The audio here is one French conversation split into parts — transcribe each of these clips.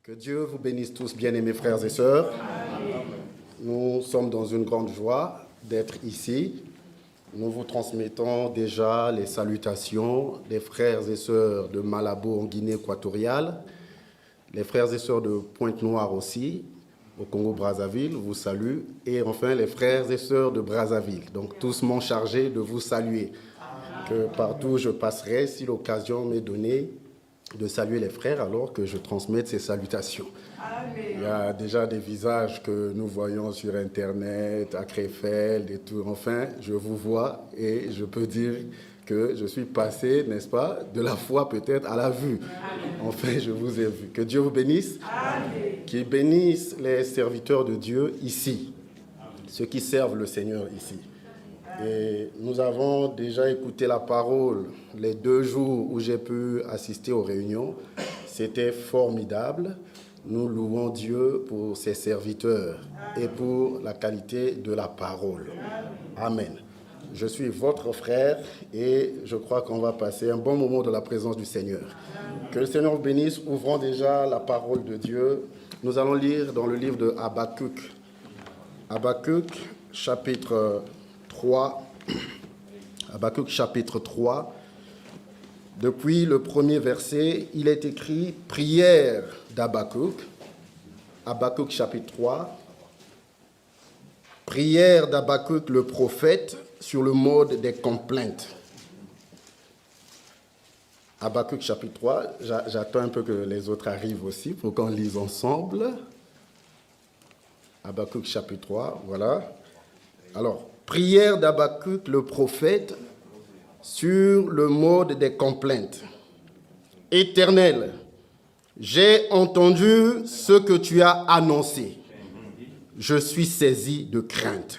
Que Dieu vous bénisse tous, bien-aimés frères et sœurs. Nous sommes dans une grande joie d'être ici. Nous vous transmettons déjà les salutations des frères et sœurs de Malabo en Guinée équatoriale, les frères et sœurs de Pointe-Noire aussi, au Congo-Brazzaville, vous saluent, et enfin les frères et sœurs de Brazzaville. Donc tous m'ont chargé de vous saluer. Que partout où je passerai, si l'occasion m'est donnée, de saluer les frères alors que je transmette ces salutations. Amen. Il y a déjà des visages que nous voyons sur Internet, à Krefeld et tout. Enfin, je vous vois et je peux dire que je suis passé, n'est-ce pas, de la foi peut-être à la vue. Amen. Enfin, je vous ai vu. Que Dieu vous bénisse. Amen. Qu'il bénisse les serviteurs de Dieu ici, ceux qui servent le Seigneur ici. Et nous avons déjà écouté la parole les 2 jours où j'ai pu assister aux réunions. C'était formidable. Nous louons Dieu pour ses serviteurs et pour la qualité de la parole. Amen. Je suis votre frère et je crois qu'on va passer un bon moment dans la présence du Seigneur. Que le Seigneur vous bénisse. Ouvrons déjà la parole de Dieu. Nous allons lire dans le livre de Habakkuk. Habakkuk, chapitre 3, Habakkuk chapitre 3, depuis le premier verset, il est écrit « Prière d'Habakkuk », Habakkuk chapitre 3, « Prière d'Habakkuk le prophète sur le mode des complaintes ». Habakkuk chapitre 3, j'attends un peu que les autres arrivent aussi pour qu'on lise ensemble. Habakkuk chapitre 3, voilà. Alors, prière d'Habakkuk le prophète sur le mode des complaintes. Éternel, j'ai entendu ce que tu as annoncé. Je suis saisi de crainte.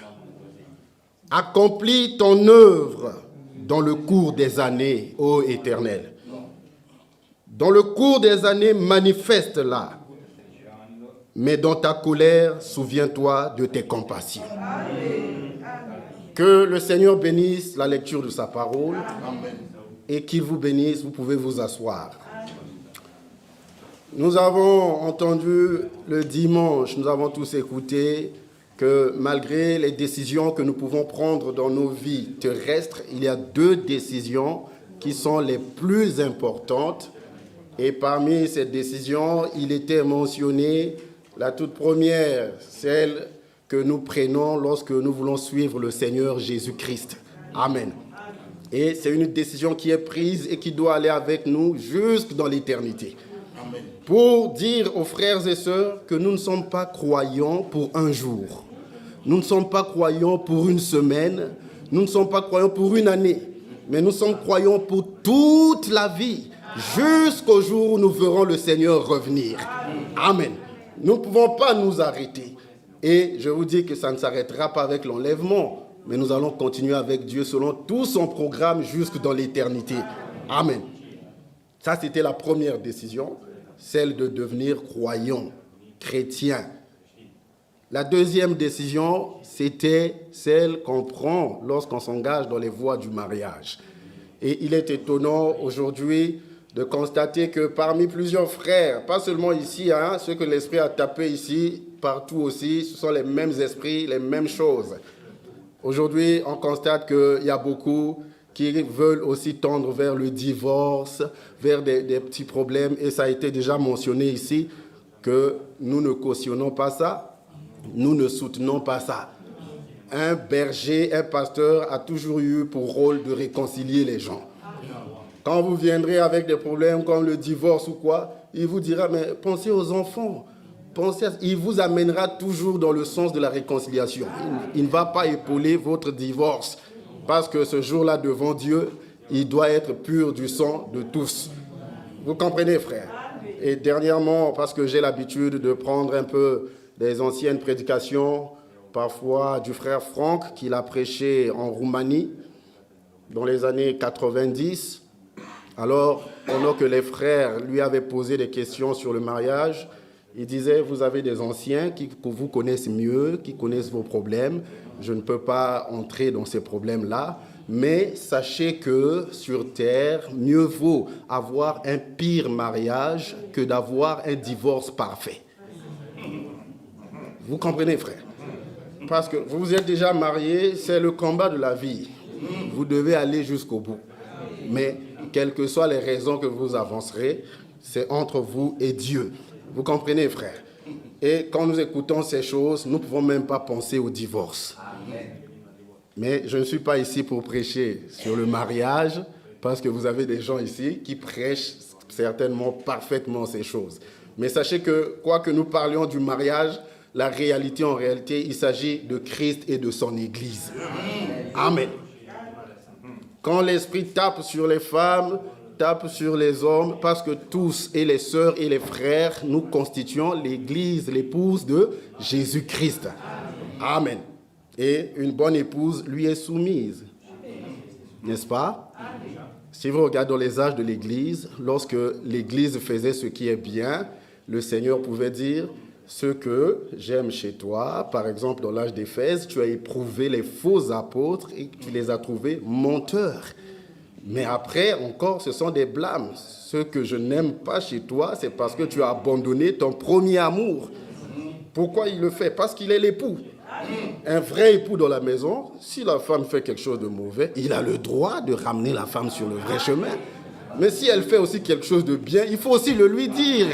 Accomplis ton œuvre dans le cours des années, ô Éternel. Dans le cours des années, manifeste-la. Mais dans ta colère, souviens-toi de tes compassions. Amen. Que le Seigneur bénisse la lecture de sa parole. Amen. Et qu'il vous bénisse, vous pouvez vous asseoir. Amen. Nous avons entendu le dimanche, nous avons tous écouté que malgré les décisions que nous pouvons prendre dans nos vies terrestres, il y a 2 décisions qui sont les plus importantes. Et parmi ces décisions, il était mentionné la toute première, celle que nous prenons lorsque nous voulons suivre le Seigneur Jésus-Christ. Amen. Et c'est une décision qui est prise et qui doit aller avec nous jusque dans l'éternité. Amen. Pour dire aux frères et sœurs que nous ne sommes pas croyants pour un jour. Nous ne sommes pas croyants pour une semaine. Nous ne sommes pas croyants pour une année. Mais nous sommes croyants pour toute la vie, jusqu'au jour où nous verrons le Seigneur revenir. Amen. Nous ne pouvons pas nous arrêter. Et je vous dis que ça ne s'arrêtera pas avec l'enlèvement, mais nous allons continuer avec Dieu selon tout son programme jusque dans l'éternité. Amen. Ça, c'était la première décision, celle de devenir croyant, chrétien. La deuxième décision, c'était celle qu'on prend lorsqu'on s'engage dans les voies du mariage. Et il est étonnant aujourd'hui de constater que parmi plusieurs frères, pas seulement ici, ceux que l'Esprit a tapé ici, partout aussi, ce sont les mêmes esprits, les mêmes choses. Aujourd'hui, on constate qu'il y a beaucoup qui veulent aussi tendre vers le divorce, vers des petits problèmes. Et ça a été déjà mentionné ici que nous ne cautionnons pas ça, nous ne soutenons pas ça. Un berger, un pasteur a toujours eu pour rôle de réconcilier les gens. Quand vous viendrez avec des problèmes comme le divorce ou quoi, il vous dira, mais pensez aux enfants. Il vous amènera toujours dans le sens de la réconciliation. Il ne va pas épauler votre divorce. Parce que ce jour-là, devant Dieu, il doit être pur du sang de tous. Vous comprenez, frère? Et dernièrement, parce que j'ai l'habitude de prendre un peu des anciennes prédications, parfois du frère Franck, qu'il a prêché en Roumanie, dans les années 90. Alors, pendant que les frères lui avaient posé des questions sur le mariage, il disait, vous avez des anciens qui vous connaissent mieux, qui connaissent vos problèmes. Je ne peux pas entrer dans ces problèmes-là, Mais sachez que sur terre, mieux vaut avoir un pire mariage que d'avoir un divorce parfait. Vous comprenez, frère? Parce que vous êtes déjà marié, c'est le combat de la vie. Vous devez aller jusqu'au bout. Mais quelles que soient les raisons que vous avancerez, c'est entre vous et Dieu. Vous comprenez, frère? Et quand nous écoutons ces choses, nous ne pouvons même pas penser au divorce. Mais je ne suis pas ici pour prêcher sur le mariage, parce que vous avez des gens ici qui prêchent certainement parfaitement ces choses. Mais sachez que, quoi que nous parlions du mariage, la réalité, en réalité, il s'agit de Christ et de son Église. Amen. Quand l'Esprit tape sur les femmes, tape sur les hommes, parce que tous, et les sœurs et les frères, nous constituons l'Église, l'épouse de Jésus-Christ. Amen. Et une bonne épouse lui est soumise. N'est-ce pas? Si vous regardez dans les âges de l'Église, lorsque l'Église faisait ce qui est bien, le Seigneur pouvait dire: ce que j'aime chez toi, par exemple dans l'âge d'Éphèse, tu as éprouvé les faux apôtres et tu les as trouvés menteurs. Mais après, encore, ce sont des blâmes. Ce que je n'aime pas chez toi, c'est parce que tu as abandonné ton premier amour. Pourquoi il le fait? Parce qu'il est l'époux. Un vrai époux dans la maison, si la femme fait quelque chose de mauvais, il a le droit de ramener la femme sur le vrai chemin. Mais si elle fait aussi quelque chose de bien, il faut aussi le lui dire.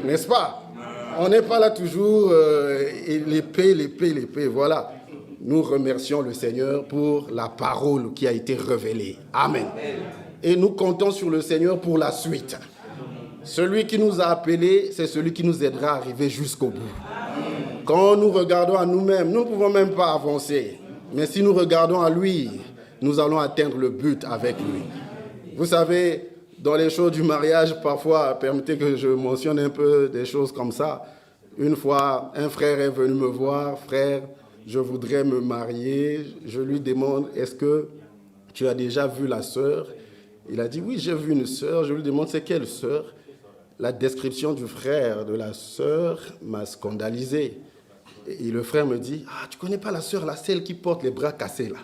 N'est-ce pas? On n'est pas là toujours, l'épée, voilà. Nous remercions le Seigneur pour la parole qui a été révélée. Amen. Et nous comptons sur le Seigneur pour la suite. Celui qui nous a appelés, c'est celui qui nous aidera à arriver jusqu'au bout. Quand nous regardons à nous-mêmes, nous ne pouvons même pas avancer. Mais si nous regardons à lui, nous allons atteindre le but avec lui. Vous savez, dans les choses du mariage, parfois, permettez que je mentionne un peu des choses comme ça. Une fois, un frère est venu me voir: frère, je voudrais me marier. Je lui demande: est-ce que tu as déjà vu la sœur? Il a dit: oui, j'ai vu une sœur. Je lui demande: c'est quelle sœur? La description du frère de la sœur m'a scandalisé. Et le frère me dit: ah, tu connais pas la sœur, là, celle qui porte les bras cassés, là?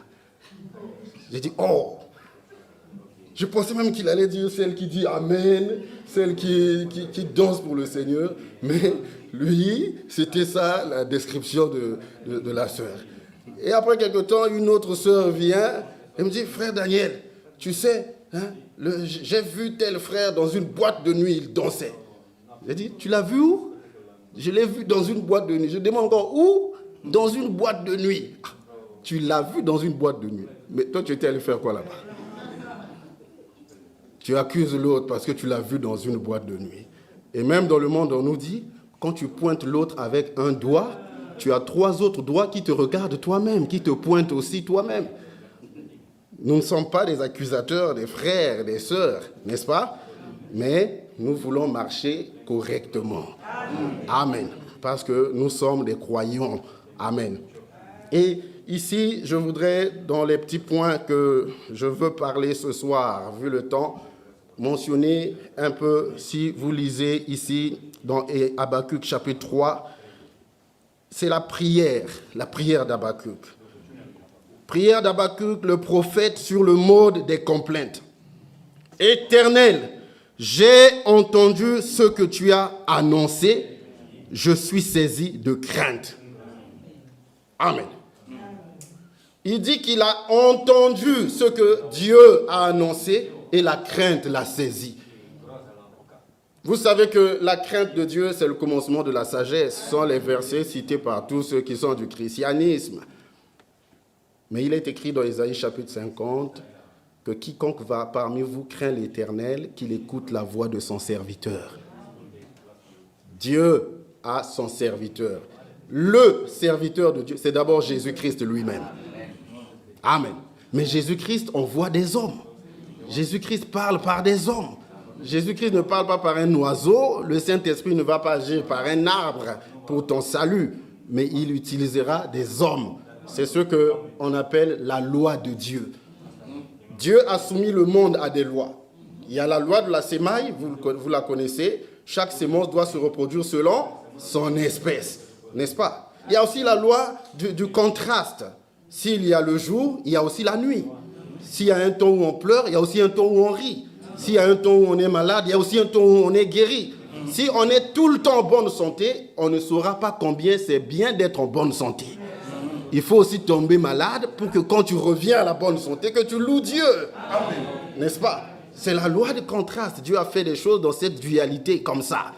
J'ai dit: oh! Je pensais même qu'il allait dire celle qui dit Amen, celle qui danse pour le Seigneur. Mais lui, c'était ça la description de la sœur. Et après quelque temps, une autre sœur vient et me dit: frère Daniel, tu sais, hein, j'ai vu tel frère dans une boîte de nuit, il dansait. J'ai dit: tu l'as vu où? Je l'ai vu dans une boîte de nuit. Je demande encore: où? Dans une boîte de nuit. Ah, tu l'as vu dans une boîte de nuit. Mais toi, tu étais allé faire quoi là-bas? Tu accuses l'autre parce que tu l'as vu dans une boîte de nuit. Et même dans le monde, on nous dit, quand tu pointes l'autre avec un doigt, tu as 3 autres doigts qui te regardent toi-même, qui te pointent aussi toi-même. Nous ne sommes pas des accusateurs des frères, des sœurs, n'est-ce pas? Mais nous voulons marcher correctement. Amen. Parce que nous sommes des croyants. Amen. Et ici, je voudrais, dans les petits points que je veux parler ce soir, vu le temps, mentionner un peu, si vous lisez ici, dans Habakkuk chapitre 3, c'est la prière d'Habakkuk. Prière d'Habakkuk, le prophète, sur le mode des complaintes. Éternel, j'ai entendu ce que tu as annoncé, je suis saisi de crainte. Amen. Il dit qu'il a entendu ce que Dieu a annoncé et la crainte l'a saisi. Vous savez que la crainte de Dieu, c'est le commencement de la sagesse. Ce sont les versets cités par tous ceux qui sont du christianisme. Mais il est écrit dans Ésaïe chapitre 50 que quiconque va parmi vous craint l'Éternel, qu'il écoute la voix de son serviteur. Dieu a son serviteur. Le serviteur de Dieu, c'est d'abord Jésus-Christ lui-même. Amen. Mais Jésus-Christ envoie des hommes. Jésus-Christ parle par des hommes. Jésus-Christ ne parle pas par un oiseau. Le Saint-Esprit ne va pas agir par un arbre pour ton salut. Mais il utilisera des hommes. C'est ce qu'on appelle la loi de Dieu. Dieu a soumis le monde à des lois. Il y a la loi de la sémaille, vous la connaissez. Chaque sémence doit se reproduire selon son espèce. N'est-ce pas? Il y a aussi la loi du contraste. S'il y a le jour, il y a aussi la nuit. S'il y a un temps où on pleure, il y a aussi un temps où on rit. S'il y a un temps où on est malade, il y a aussi un temps où on est guéri. Si on est tout le temps en bonne santé, on ne saura pas combien c'est bien d'être en bonne santé. Il faut aussi tomber malade pour que quand tu reviens à la bonne santé, que tu loues Dieu. N'est-ce pas? C'est la loi de contraste. Dieu a fait des choses dans cette dualité comme ça.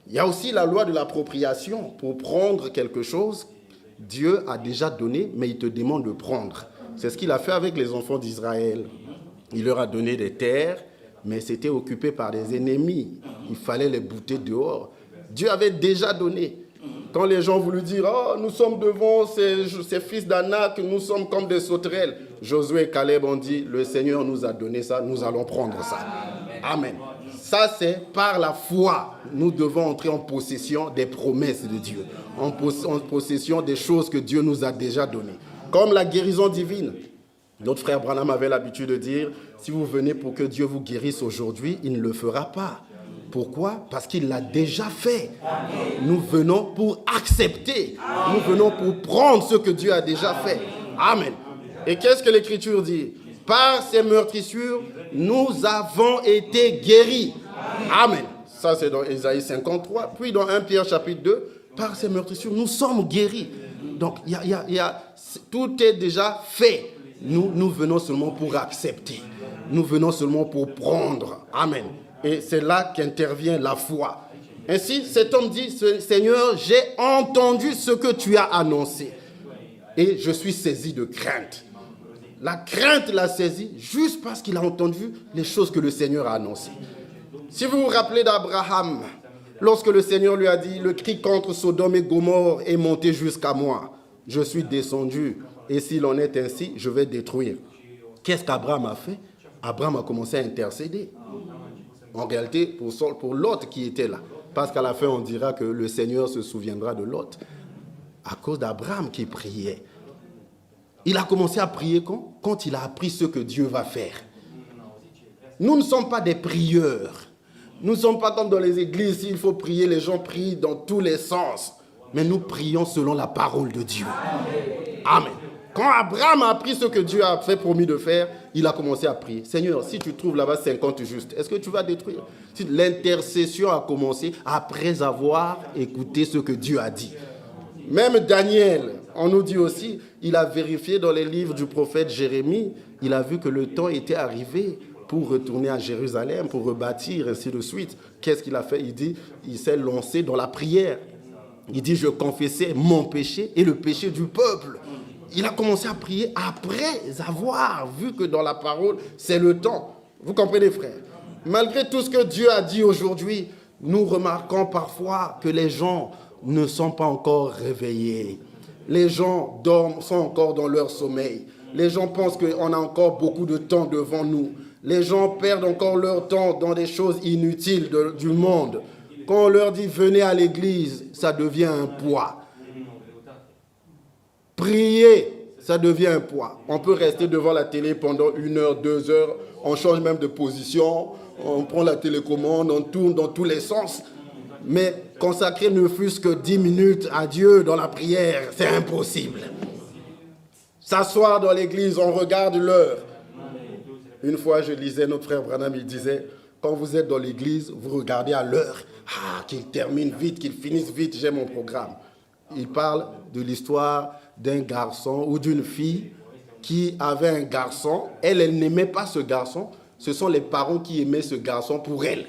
Il y a aussi la loi de l'appropriation. Pour prendre quelque chose, Dieu a déjà donné, mais il te demande de prendre. C'est ce qu'il a fait avec les enfants d'Israël. Il leur a donné des terres, mais c'était occupé par des ennemis. Il fallait les bouter dehors. Dieu avait déjà donné. Quand les gens voulaient dire « Oh, nous sommes devant ces fils d'Anak, nous sommes comme des sauterelles », Josué et Caleb ont dit « Le Seigneur nous a donné ça, nous allons prendre ça. » Amen. Ça, c'est par la foi. Nous devons entrer en possession des promesses de Dieu, en possession des choses que Dieu nous a déjà données. Comme la guérison divine. Notre frère Branham avait l'habitude de dire « Si vous venez pour que Dieu vous guérisse aujourd'hui, il ne le fera pas. » Pourquoi? Parce qu'il l'a déjà fait. Nous venons pour accepter. Nous venons pour prendre ce que Dieu a déjà fait. Amen. Et qu'est-ce que l'Écriture dit? Par ses meurtrissures, nous avons été guéris. Amen. Ça, c'est dans Ésaïe 53. Puis dans 1 Pierre chapitre 2, par ses meurtrissures, nous sommes guéris. Donc, tout est déjà fait. Nous venons seulement pour accepter. Nous venons seulement pour prendre. Amen. Et c'est là qu'intervient la foi. Ainsi, cet homme dit, « Seigneur, j'ai entendu ce que tu as annoncé. Et je suis saisi de crainte. » La crainte l'a saisi juste parce qu'il a entendu les choses que le Seigneur a annoncées. Si vous vous rappelez d'Abraham, lorsque le Seigneur lui a dit, « Le cri contre Sodome et Gomorrhe est monté jusqu'à moi. Je suis descendu. Et s'il en est ainsi, je vais détruire. » Qu'est-ce qu'Abraham a fait? Abraham a commencé à intercéder. En réalité, pour Lot qui était là. Parce qu'à la fin, on dira que le Seigneur se souviendra de Lot. À cause d'Abraham qui priait. Il a commencé à prier quand il a appris ce que Dieu va faire. Nous ne sommes pas des prieurs. Nous ne sommes pas comme dans les églises. S'il faut prier, les gens prient dans tous les sens. Mais nous prions selon la parole de Dieu. Amen. Quand Abraham a appris ce que Dieu a fait promis de faire, il a commencé à prier. Seigneur, si tu trouves là-bas 50 justes, est-ce que tu vas détruire? L'intercession a commencé après avoir écouté ce que Dieu a dit. Même Daniel, on nous dit aussi, il a vérifié dans les livres du prophète Jérémie, il a vu que le temps était arrivé pour retourner à Jérusalem, pour rebâtir, ainsi de suite. Qu'est-ce qu'il a fait? Il dit, il s'est lancé dans la prière. Il dit, je confessais mon péché et le péché du peuple. Il a commencé à prier après avoir vu que dans la parole, c'est le temps. Vous comprenez, frère? Malgré tout ce que Dieu a dit aujourd'hui, nous remarquons parfois que les gens ne sont pas encore réveillés. Les gens dorment, sont encore dans leur sommeil. Les gens pensent qu'on a encore beaucoup de temps devant nous. Les gens perdent encore leur temps dans des choses inutiles du monde. Quand on leur dit « venez à l'église », ça devient un poids. Prier, ça devient un poids. On peut rester devant la télé pendant 1 heure, 2 heures. On change même de position. On prend la télécommande, on tourne dans tous les sens. Mais consacrer ne fût-ce que 10 minutes à Dieu dans la prière, c'est impossible. S'asseoir dans l'église, on regarde l'heure. Une fois, je lisais notre frère Branham, il disait, quand vous êtes dans l'église, vous regardez à l'heure. Ah, qu'il termine vite, qu'il finisse vite, j'ai mon programme. Il parle de l'histoire d'un garçon ou d'une fille qui avait un garçon. Elle n'aimait pas ce garçon. Ce sont les parents qui aimaient ce garçon pour elle.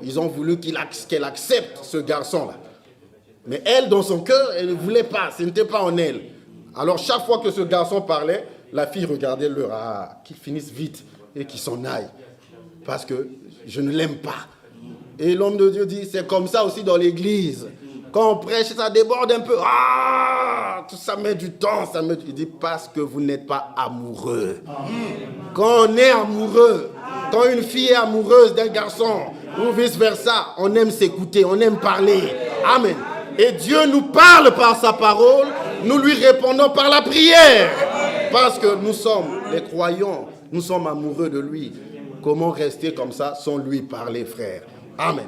Ils ont voulu qu'elle accepte ce garçon-là. Mais elle, dans son cœur, elle ne voulait pas. Ce n'était pas en elle. Alors, chaque fois que ce garçon parlait, la fille regardait l'heure. Ah, qu'il finisse vite et qu'il s'en aille. Parce que je ne l'aime pas. Et l'homme de Dieu dit, c'est comme ça aussi dans l'église. Quand on prêche, ça déborde un peu. Ah, tout ça met du temps. Il dit, parce que vous n'êtes pas amoureux. Quand on est amoureux, quand une fille est amoureuse d'un garçon, ou vice-versa, on aime s'écouter, on aime parler. Amen. Et Dieu nous parle par sa parole, nous lui répondons par la prière. Parce que nous sommes les croyants, nous sommes amoureux de lui. Comment rester comme ça sans lui parler, frère? Amen.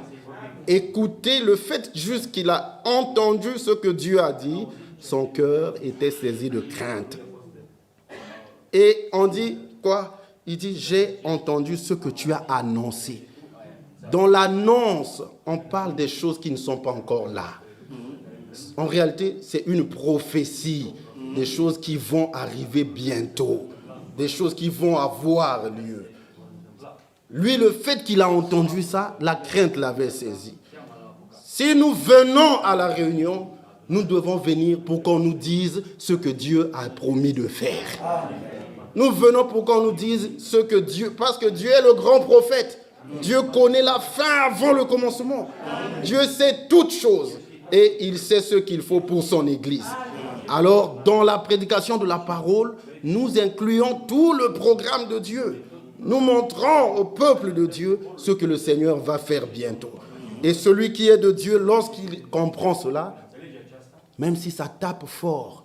Écoutez le fait juste qu'il a entendu ce que Dieu a dit, son cœur était saisi de crainte. Et on dit, quoi? Il dit, j'ai entendu ce que tu as annoncé. Dans l'annonce, on parle des choses qui ne sont pas encore là. En réalité, c'est une prophétie, des choses qui vont arriver bientôt, des choses qui vont avoir lieu. Lui, le fait qu'il a entendu ça, la crainte l'avait saisi. Si nous venons à la réunion, nous devons venir pour qu'on nous dise ce que Dieu a promis de faire. Nous venons pour qu'on nous dise ce que Dieu... Parce que Dieu est le grand prophète. Dieu connaît la fin avant le commencement. Dieu sait toutes choses et il sait ce qu'il faut pour son Église. Alors, dans la prédication de la parole, nous incluons tout le programme de Dieu. Nous montrons au peuple de Dieu ce que le Seigneur va faire bientôt. Et celui qui est de Dieu, lorsqu'il comprend cela, même si ça tape fort,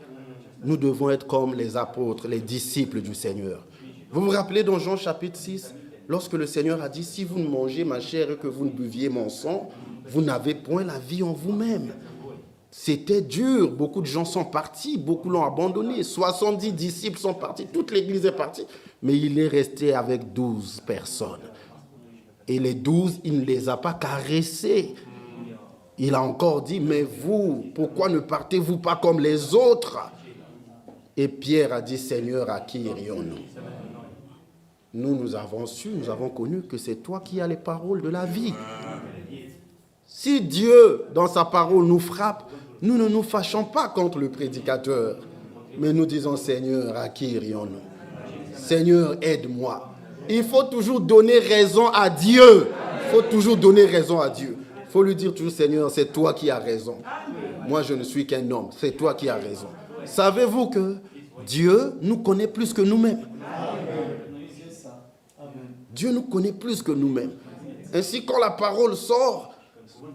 nous devons être comme les apôtres, les disciples du Seigneur. Vous vous rappelez dans Jean chapitre 6, lorsque le Seigneur a dit, si vous ne mangez ma chair et que vous ne buviez mon sang, vous n'avez point la vie en vous-même. C'était dur, beaucoup de gens sont partis, beaucoup l'ont abandonné, 70 disciples sont partis, toute l'église est partie, mais il est resté avec 12 personnes. Et les 12, il ne les a pas caressés. Il a encore dit, mais vous, pourquoi ne partez-vous pas comme les autres? Et Pierre a dit, Seigneur, à qui irions-nous? Nous avons su, nous avons connu que c'est toi qui as les paroles de la vie. Si Dieu, dans sa parole, nous frappe, nous ne nous fâchons pas contre le prédicateur, mais nous disons, Seigneur, à qui irions-nous? Seigneur, aide-moi. Il faut toujours donner raison à Dieu. Il faut toujours donner raison à Dieu. Il faut lui dire toujours, Seigneur, c'est toi qui as raison. Moi, je ne suis qu'un homme. C'est toi qui as raison. Savez-vous que Dieu nous connaît plus que nous-mêmes? Dieu nous connaît plus que nous-mêmes. Ainsi, quand la parole sort,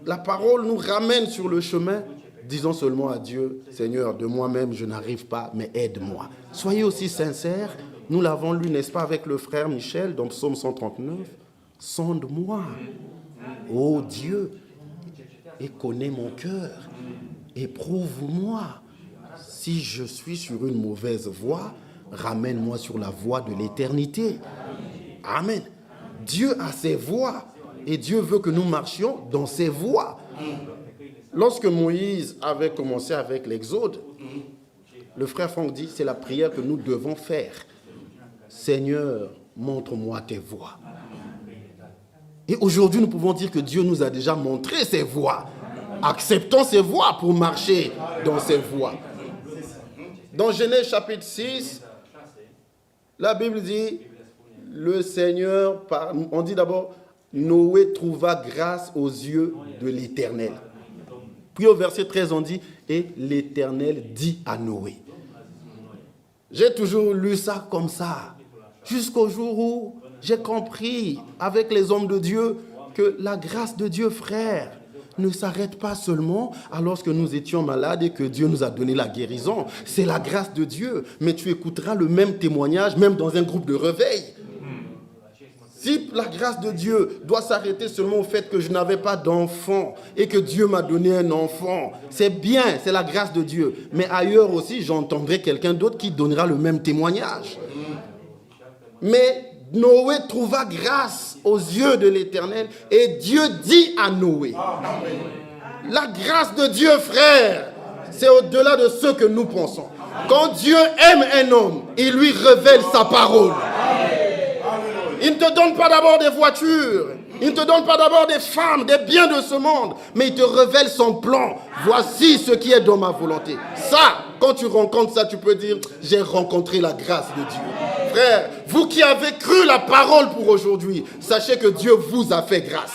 la parole nous ramène sur le chemin. Disons seulement à Dieu, Seigneur, de moi-même, je n'arrive pas, mais aide-moi. Soyez aussi sincères. Nous l'avons lu, n'est-ce pas, avec le frère Michel, dans Psaume 139. Sonde-moi, ô Dieu, et connais mon cœur. Éprouve-moi. Si je suis sur une mauvaise voie, ramène-moi sur la voie de l'éternité. Amen. Dieu a ses voies et Dieu veut que nous marchions dans ses voies. Lorsque Moïse avait commencé avec l'Exode, le frère Franck dit, c'est la prière que nous devons faire. Seigneur, montre-moi tes voies. Et aujourd'hui, nous pouvons dire que Dieu nous a déjà montré ses voies. Acceptons ses voies pour marcher dans ses voies. Dans Genèse chapitre 6, la Bible dit, le Seigneur, on dit d'abord, Noé trouva grâce aux yeux de l'Éternel. Puis au verset 13, on dit, et l'Éternel dit à Noé. J'ai toujours lu ça comme ça, jusqu'au jour où j'ai compris avec les hommes de Dieu que la grâce de Dieu, frère, ne s'arrête pas seulement alors que nous étions malades et que Dieu nous a donné la guérison. C'est la grâce de Dieu, mais tu écouteras le même témoignage, même dans un groupe de réveil. Si la grâce de Dieu doit s'arrêter seulement au fait que je n'avais pas d'enfant et que Dieu m'a donné un enfant, c'est bien, c'est la grâce de Dieu. Mais ailleurs aussi, j'entendrai quelqu'un d'autre qui donnera le même témoignage. Mais Noé trouva grâce aux yeux de l'Éternel et Dieu dit à Noé, la grâce de Dieu, frère, c'est au-delà de ce que nous pensons. Quand Dieu aime un homme, il lui révèle sa parole. Il ne te donne pas d'abord des voitures, il ne te donne pas d'abord des femmes, des biens de ce monde, mais il te révèle son plan. Voici ce qui est dans ma volonté. Ça, quand tu rencontres ça, tu peux dire, j'ai rencontré la grâce de Dieu. Frère, vous qui avez cru la parole pour aujourd'hui, sachez que Dieu vous a fait grâce.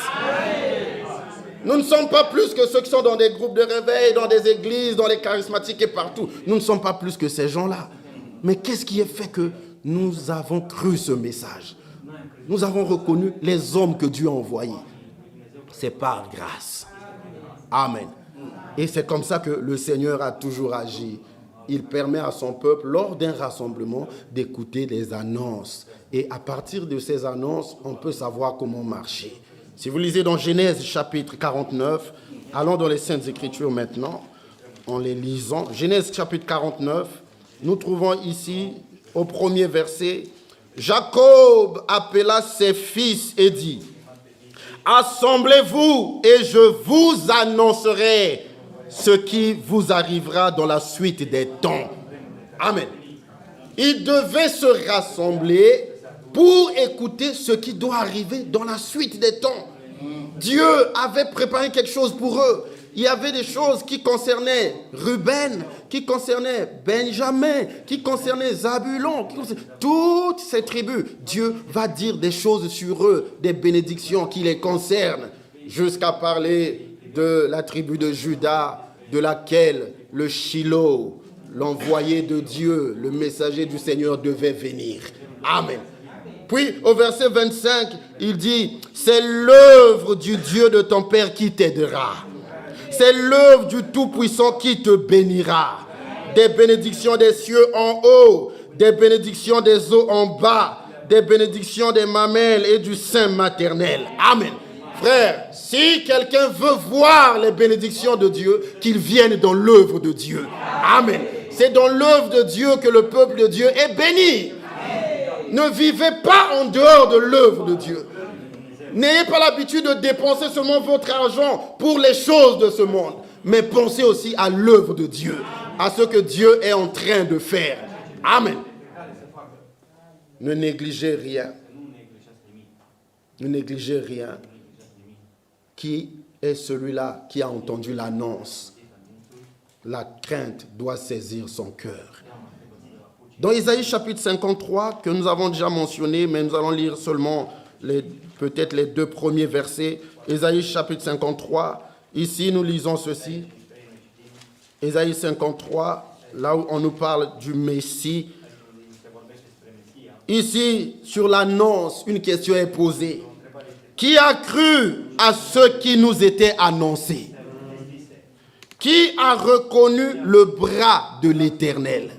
Nous ne sommes pas plus que ceux qui sont dans des groupes de réveil, dans des églises, dans les charismatiques et partout. Nous ne sommes pas plus que ces gens-là. Mais qu'est-ce qui a fait que nous avons cru ce message? Nous avons reconnu les hommes que Dieu a envoyés. C'est par grâce. Amen. Et c'est comme ça que le Seigneur a toujours agi. Il permet à son peuple, lors d'un rassemblement, d'écouter les annonces. Et à partir de ces annonces, on peut savoir comment marcher. Si vous lisez dans Genèse chapitre 49, allons dans les Saintes Écritures maintenant, en les lisant. Genèse chapitre 49, nous trouvons ici, au premier verset, Jacob appela ses fils et dit, assemblez-vous et je vous annoncerai ce qui vous arrivera dans la suite des temps. Amen. Ils devaient se rassembler pour écouter ce qui doit arriver dans la suite des temps. Dieu avait préparé quelque chose pour eux. Il y avait des choses qui concernaient Ruben, qui concernaient Benjamin, qui concernaient Zabulon, toutes ces tribus. Dieu va dire des choses sur eux, des bénédictions qui les concernent, jusqu'à parler de la tribu de Juda, de laquelle le Shiloh, l'envoyé de Dieu, le messager du Seigneur devait venir. Amen. Puis au verset 25, il dit, c'est l'œuvre du Dieu de ton Père qui t'aidera. C'est l'œuvre du Tout-Puissant qui te bénira. Des bénédictions des cieux en haut, des bénédictions des eaux en bas, des bénédictions des mamelles et du sein maternel. Amen. Frère, si quelqu'un veut voir les bénédictions de Dieu, qu'il vienne dans l'œuvre de Dieu. Amen. C'est dans l'œuvre de Dieu que le peuple de Dieu est béni. Ne vivez pas en dehors de l'œuvre de Dieu. N'ayez pas l'habitude de dépenser seulement votre argent pour les choses de ce monde, mais pensez aussi à l'œuvre de Dieu, à ce que Dieu est en train de faire. Amen. Ne négligez rien. Ne négligez rien. Qui est celui-là qui a entendu l'annonce? La crainte doit saisir son cœur. Dans Isaïe chapitre 53, que nous avons déjà mentionné, mais nous allons lire seulement peut-être les 2 premiers versets. Isaïe chapitre 53, ici nous lisons ceci. Isaïe 53, là où on nous parle du Messie. Ici, sur l'annonce, une question est posée. Qui a cru à ce qui nous était annoncé? Qui a reconnu le bras de l'Éternel?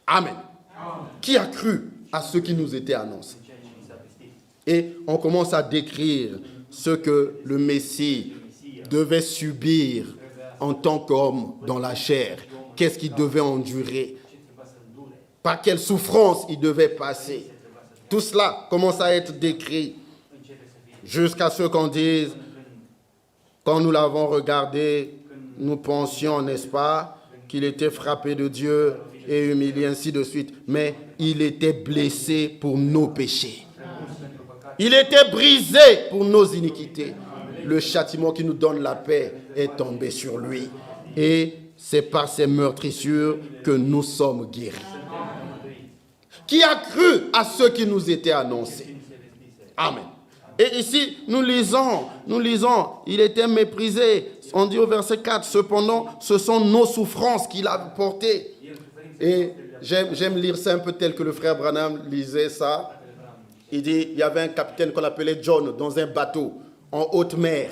Amen. Qui a cru à ce qui nous était annoncé? Et on commence à décrire ce que le Messie devait subir en tant qu'homme dans la chair. Qu'est-ce qu'il devait endurer? Par quelle souffrance il devait passer? Tout cela commence à être décrit jusqu'à ce qu'on dise, quand nous l'avons regardé, nous pensions, n'est-ce pas, qu'il était frappé de Dieu et humilié, ainsi de suite. Mais il était blessé pour nos péchés. Il était brisé pour nos iniquités. Le châtiment qui nous donne la paix est tombé sur lui. Et c'est par ses meurtrissures que nous sommes guéris. Qui a cru à ce qui nous était annoncé? Amen. Et ici, nous lisons, il était méprisé. On dit au verset 4, cependant, ce sont nos souffrances qu'il a portées. Et j'aime lire ça un peu tel que le frère Branham lisait ça. Il dit, il y avait un capitaine qu'on appelait John dans un bateau en haute mer.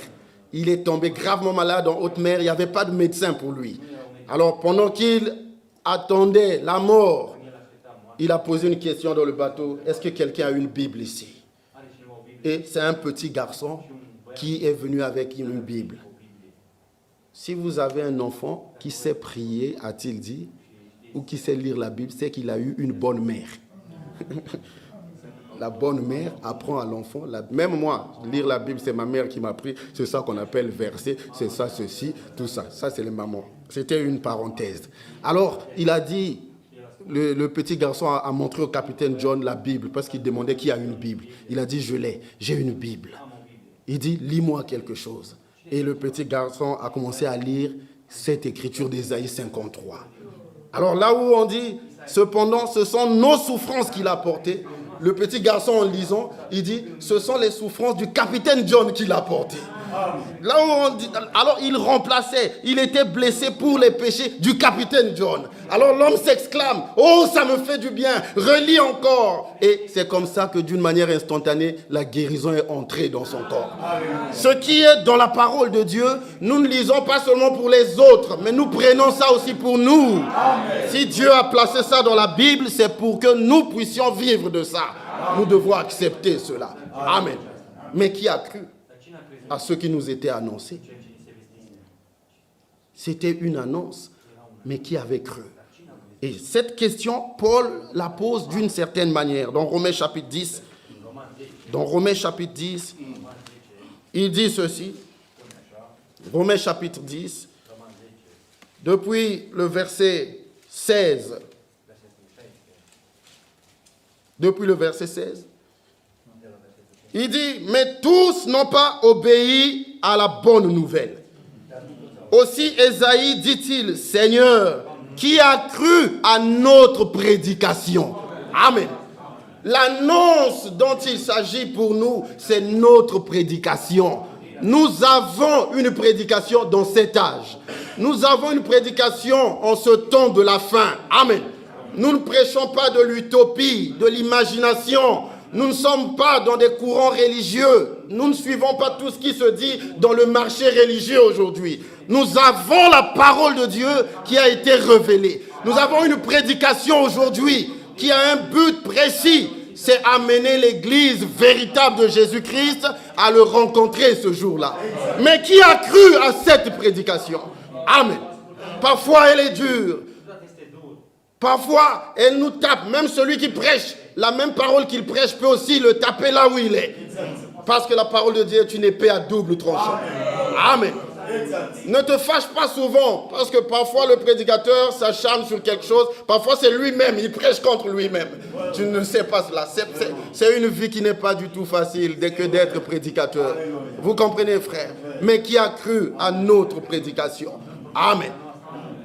Il est tombé gravement malade en haute mer, il n'y avait pas de médecin pour lui. Alors pendant qu'il attendait la mort, il a posé une question dans le bateau, est-ce que quelqu'un a une Bible ici? Et c'est un petit garçon qui est venu avec une Bible. Si vous avez un enfant qui sait prier, a-t-il dit, ou qui sait lire la Bible, c'est qu'il a eu une bonne mère. La bonne mère apprend à l'enfant. Même moi, lire la Bible, c'est ma mère qui m'a appris. C'est ça qu'on appelle verset, c'est ça, ceci, tout ça. Ça, c'est les mamans. C'était une parenthèse. Alors, il a dit, le petit garçon a montré au capitaine John la Bible parce qu'il demandait qui a une Bible. Il a dit, je l'ai, j'ai une Bible. Il dit, lis-moi quelque chose. Et le petit garçon a commencé à lire cette écriture d'Ésaïe 53. Alors là où on dit, cependant, ce sont nos souffrances qu'il a portées. Le petit garçon, en lisant, il dit, ce sont les souffrances du capitaine John qu'il a portées. Là où on dit, alors il remplaçait, il était blessé pour les péchés du capitaine John. Alors l'homme s'exclame, oh ça me fait du bien, relis encore. Et c'est comme ça que d'une manière instantanée, la guérison est entrée dans son corps. Ce qui est dans la parole de Dieu, nous ne lisons pas seulement pour les autres, mais nous prenons ça aussi pour nous. Si Dieu a placé ça dans la Bible, c'est pour que nous puissions vivre de ça. Nous devons accepter cela. Amen. Mais qui a cru à ce qui nous était annoncé? C'était une annonce, mais qui avait cru? Et cette question, Paul la pose d'une certaine manière. Dans Romains chapitre 10, il dit ceci. Romains chapitre 10, depuis le verset 16. Depuis le verset 16. Il dit, mais tous n'ont pas obéi à la bonne nouvelle. Aussi Ésaïe dit-il, Seigneur, qui a cru à notre prédication? Amen. L'annonce dont il s'agit pour nous, c'est notre prédication. Nous avons une prédication dans cet âge. Nous avons une prédication en ce temps de la fin. Amen. Nous ne prêchons pas de l'utopie, de l'imagination. Nous ne sommes pas dans des courants religieux. Nous ne suivons pas tout ce qui se dit dans le marché religieux aujourd'hui. Nous avons la parole de Dieu qui a été révélée. Nous avons une prédication aujourd'hui qui a un but précis. C'est amener l'église véritable de Jésus-Christ à le rencontrer ce jour-là. Mais qui a cru à cette prédication? Amen. Parfois, elle est dure. Parfois, elle nous tape. Même celui qui prêche la même parole qu'il prêche peut aussi le taper là où il est. Parce que la parole de Dieu est une épée à double tranchant. Amen. Ne te fâche pas souvent, parce que parfois le prédicateur s'acharne sur quelque chose. Parfois c'est lui-même, il prêche contre lui-même. Tu ne sais pas cela. C'est une vie qui n'est pas du tout facile dès que d'être prédicateur. Vous comprenez, frère? Mais qui a cru à notre prédication? Amen.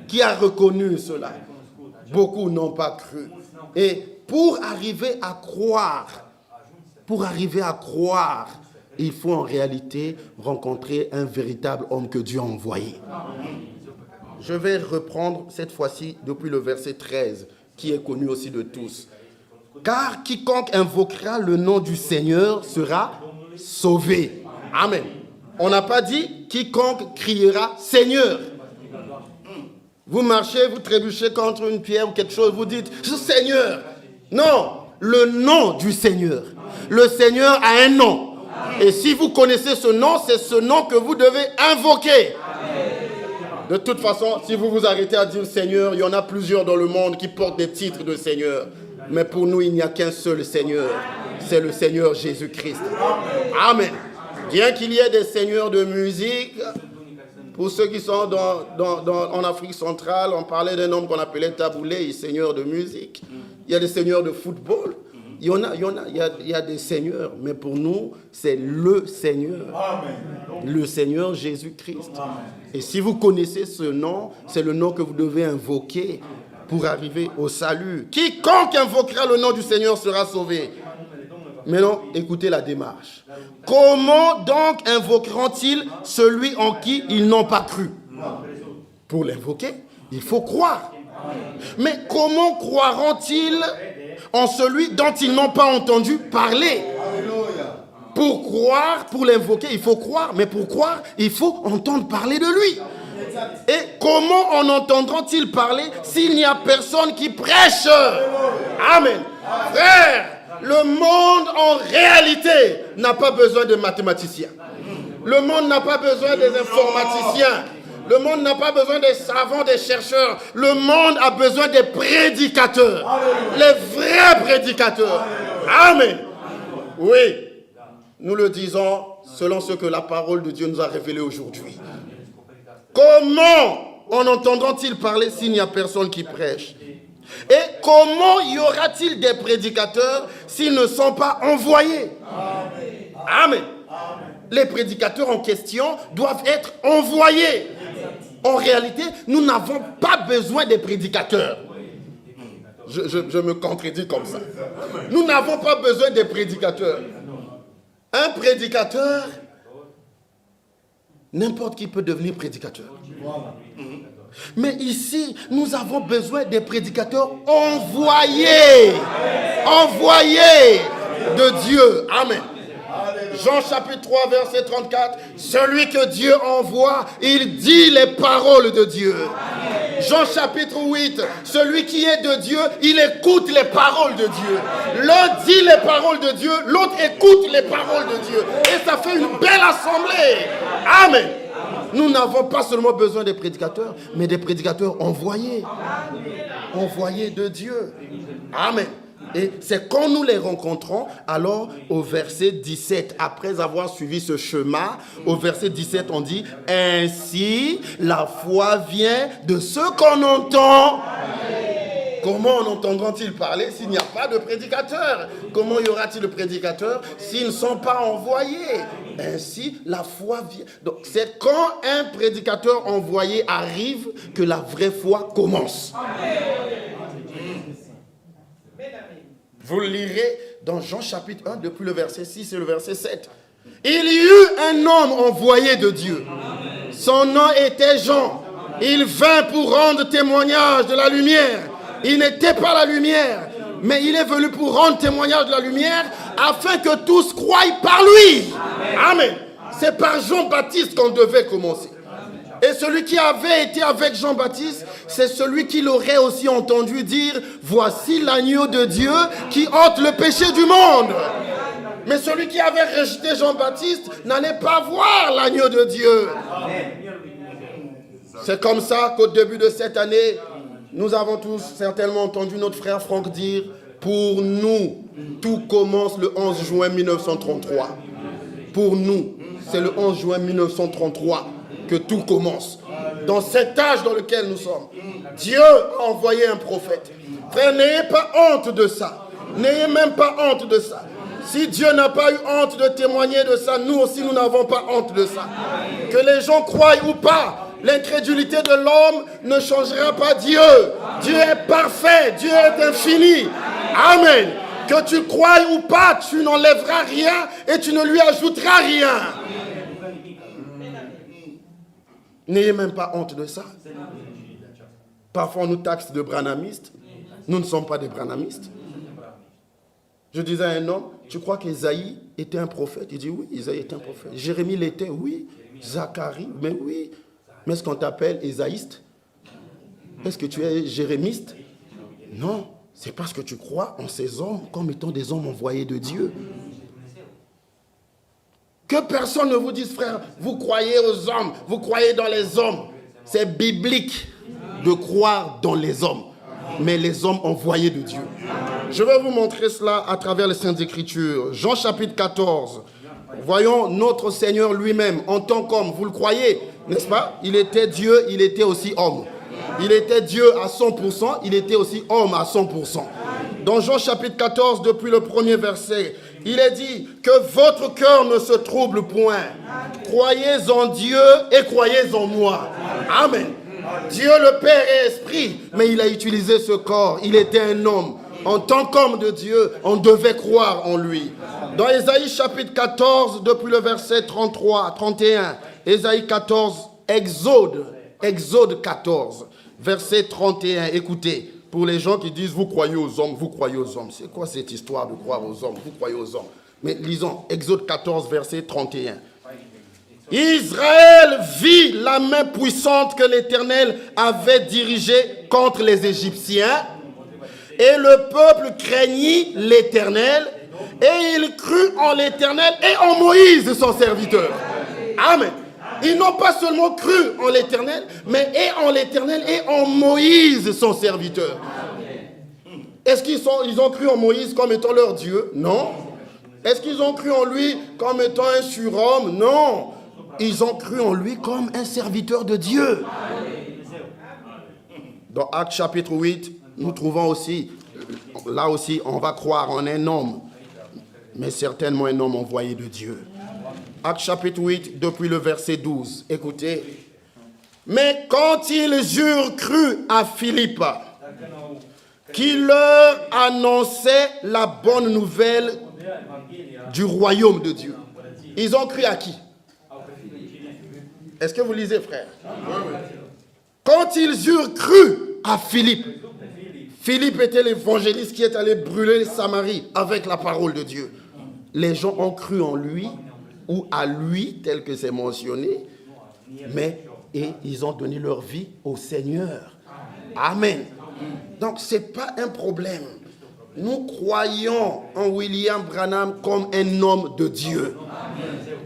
Qui a reconnu cela? Beaucoup n'ont pas cru. Et pour arriver à croire, il faut en réalité rencontrer un véritable homme que Dieu a envoyé. Je vais reprendre cette fois-ci depuis le verset 13, qui est connu aussi de tous. Car quiconque invoquera le nom du Seigneur sera sauvé. Amen. On n'a pas dit quiconque criera Seigneur. Vous marchez, vous trébuchez contre une pierre ou quelque chose, vous dites Seigneur. Non, le nom du Seigneur. Le Seigneur a un nom. Et si vous connaissez ce nom, c'est ce nom que vous devez invoquer. De toute façon, si vous vous arrêtez à dire Seigneur, il y en a plusieurs dans le monde qui portent des titres de Seigneur. Mais pour nous, il n'y a qu'un seul Seigneur. C'est le Seigneur Jésus-Christ. Amen. Bien qu'il y ait des seigneurs de musique, pour ceux qui sont en Afrique centrale, on parlait d'un homme qu'on appelait Taboulé, seigneur de musique. Il y a des seigneurs de football. Il y a des seigneurs, mais pour nous, c'est le Seigneur. Amen. Le Seigneur Jésus-Christ. Amen. Et si vous connaissez ce nom, c'est le nom que vous devez invoquer pour arriver au salut. Quiconque invoquera le nom du Seigneur sera sauvé. Maintenant, écoutez la démarche. Comment donc invoqueront-ils celui en qui ils n'ont pas cru? Pour l'invoquer, il faut croire. Mais comment croiront-ils en celui dont ils n'ont pas entendu parler? Pour croire, pour l'invoquer, il faut croire. Mais pour croire, il faut entendre parler de lui. Et comment en entendront-ils parler s'il n'y a personne qui prêche? Amen. Frère, le monde en réalité n'a pas besoin de mathématiciens. Le monde n'a pas besoin des informaticiens. Le monde n'a pas besoin des savants, des chercheurs. Le monde a besoin des prédicateurs. Les vrais prédicateurs. Amen. Oui, nous le disons selon ce que la parole de Dieu nous a révélé aujourd'hui. Comment en entendront-ils parler s'il n'y a personne qui prêche? Et comment y aura-t-il des prédicateurs s'ils ne sont pas envoyés? Amen. Les prédicateurs en question doivent être envoyés. En réalité, nous n'avons pas besoin des prédicateurs. Je me contredis comme ça. Nous n'avons pas besoin des prédicateurs. Un prédicateur, n'importe qui peut devenir prédicateur. Mais ici, nous avons besoin des prédicateurs envoyés. Envoyés de Dieu. Amen. Jean chapitre 3, verset 34. Celui que Dieu envoie, il dit les paroles de Dieu. Jean chapitre 8. Celui qui est de Dieu, il écoute les paroles de Dieu. L'un dit les paroles de Dieu, l'autre écoute les paroles de Dieu. Et ça fait une belle assemblée. Amen. Nous n'avons pas seulement besoin des prédicateurs, mais des prédicateurs envoyés. Envoyés de Dieu. Amen. Et c'est quand nous les rencontrons, alors au verset 17, après avoir suivi ce chemin, au verset 17, on dit « Ainsi, la foi vient de ce qu'on entend. » Comment en entendront-ils parler s'il n'y a pas de prédicateur? Comment y aura-t-il de prédicateurs s'ils ne sont pas envoyés? Ainsi, la foi vient. Donc, c'est quand un prédicateur envoyé arrive que la vraie foi commence. Vous le lirez dans Jean chapitre 1, depuis le verset 6 et le verset 7. Il y eut un homme envoyé de Dieu. Son nom était Jean. Il vint pour rendre témoignage de la lumière. Il n'était pas la lumière, mais il est venu pour rendre témoignage de la lumière afin que tous croient par lui. Amen. C'est par Jean-Baptiste qu'on devait commencer. Et celui qui avait été avec Jean-Baptiste, c'est celui qui l'aurait aussi entendu dire « Voici l'agneau de Dieu qui ôte le péché du monde ». Mais celui qui avait rejeté Jean-Baptiste n'allait pas voir l'agneau de Dieu. C'est comme ça qu'au début de cette année, nous avons tous certainement entendu notre frère Franck dire « Pour nous, tout commence le 11 juin 1933 ». Pour nous, c'est le 11 juin 1933 que tout commence. Dans cet âge dans lequel nous sommes, Dieu a envoyé un prophète. Frère, n'ayez pas honte de ça. N'ayez même pas honte de ça. Si Dieu n'a pas eu honte de témoigner de ça, nous aussi, nous n'avons pas honte de ça. Que les gens croient ou pas, l'incrédulité de l'homme ne changera pas Dieu. Dieu est parfait, Dieu est infini. Amen. Que tu croies ou pas, tu n'enlèveras rien et tu ne lui ajouteras rien. N'ayez même pas honte de ça. Parfois, on nous taxe de branhamistes. Nous ne sommes pas des branhamistes. Je disais à un homme, tu crois qu'Ésaïe était un prophète? Il dit oui, Ésaïe était un prophète. Jérémie l'était, oui. Zacharie, mais oui. Mais est-ce qu'on t'appelle ésaïste? Est-ce que tu es jérémiste? Non, c'est parce que tu crois en ces hommes comme étant des hommes envoyés de Dieu. Que personne ne vous dise, frère, vous croyez aux hommes, vous croyez dans les hommes. C'est biblique de croire dans les hommes, mais les hommes envoyés de Dieu. Je vais vous montrer cela à travers les Saintes Écritures. Jean chapitre 14. Voyons notre Seigneur lui-même en tant qu'homme. Vous le croyez, n'est-ce pas? Il était Dieu, il était aussi homme. Il était Dieu à 100%, il était aussi homme à 100%. Dans Jean chapitre 14, depuis le premier verset, il est dit que votre cœur ne se trouble point. Croyez en Dieu et croyez en moi. Amen. Dieu le Père est esprit, mais il a utilisé ce corps. Il était un homme. En tant qu'homme de Dieu, on devait croire en lui. Dans Ésaïe chapitre 14, depuis le verset 33, 31, Ésaïe 14, Exode 14, verset 31, écoutez. Pour les gens qui disent, vous croyez aux hommes, vous croyez aux hommes. C'est quoi cette histoire de croire aux hommes? Vous croyez aux hommes. Mais lisons, Exode 14, verset 31. Israël vit la main puissante que l'Éternel avait dirigée contre les Égyptiens. Et le peuple craignit l'Éternel. Et il crut en l'Éternel et en Moïse, son serviteur. Amen. Ils n'ont pas seulement cru en l'Éternel, mais et en l'Éternel et en Moïse, son serviteur. Est-ce qu'ils ont cru en Moïse comme étant leur Dieu? Non. Est-ce qu'ils ont cru en lui comme étant un surhomme? Non. Ils ont cru en lui comme un serviteur de Dieu. Dans Actes chapitre 8, nous trouvons aussi, là aussi, on va croire en un homme, mais certainement un homme envoyé de Dieu. Actes chapitre 8, depuis le verset 12. Écoutez. Mais quand ils eurent cru à Philippe, qui leur annonçait la bonne nouvelle du royaume de Dieu. Ils ont cru à qui? Est-ce que vous lisez, frère? Quand ils eurent cru à Philippe, Philippe était l'évangéliste qui est allé brûler Samarie avec la parole de Dieu. Les gens ont cru en lui, ou à lui, tel que c'est mentionné, et ils ont donné leur vie au Seigneur. Amen. Donc, ce n'est pas un problème. Nous croyons en William Branham comme un homme de Dieu.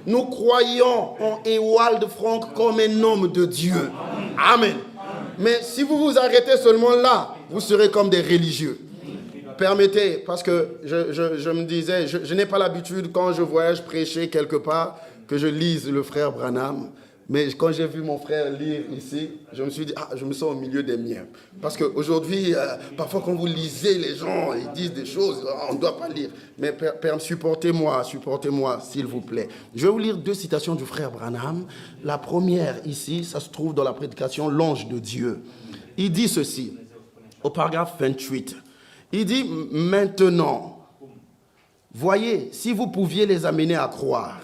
Nous croyons en Ewald Frank comme un homme de Dieu. Amen. Mais si vous vous arrêtez seulement là, vous serez comme des religieux. Permettez, parce que je me disais, je n'ai pas l'habitude quand je voyage prêcher quelque part que je lise le frère Branham. Mais quand j'ai vu mon frère lire ici, je me suis dit, je me sens au milieu des miens. Parce qu'aujourd'hui, parfois quand vous lisez, les gens, ils disent des choses, on ne doit pas lire. Mais supportez-moi, s'il vous plaît. Je vais vous lire 2 citations du frère Branham. La première, ici, ça se trouve dans la prédication « L'ange de Dieu ». Il dit ceci, au paragraphe 28. Il dit, maintenant, voyez, si vous pouviez les amener à croire,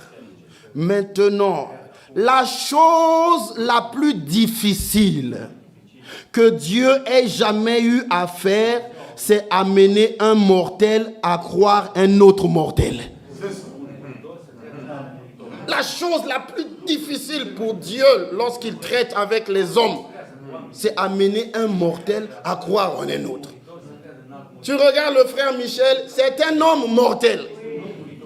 maintenant, la chose la plus difficile que Dieu ait jamais eu à faire, c'est amener un mortel à croire un autre mortel. La chose la plus difficile pour Dieu lorsqu'il traite avec les hommes, c'est amener un mortel à croire en un autre. Tu regardes le frère Michel, c'est un homme mortel.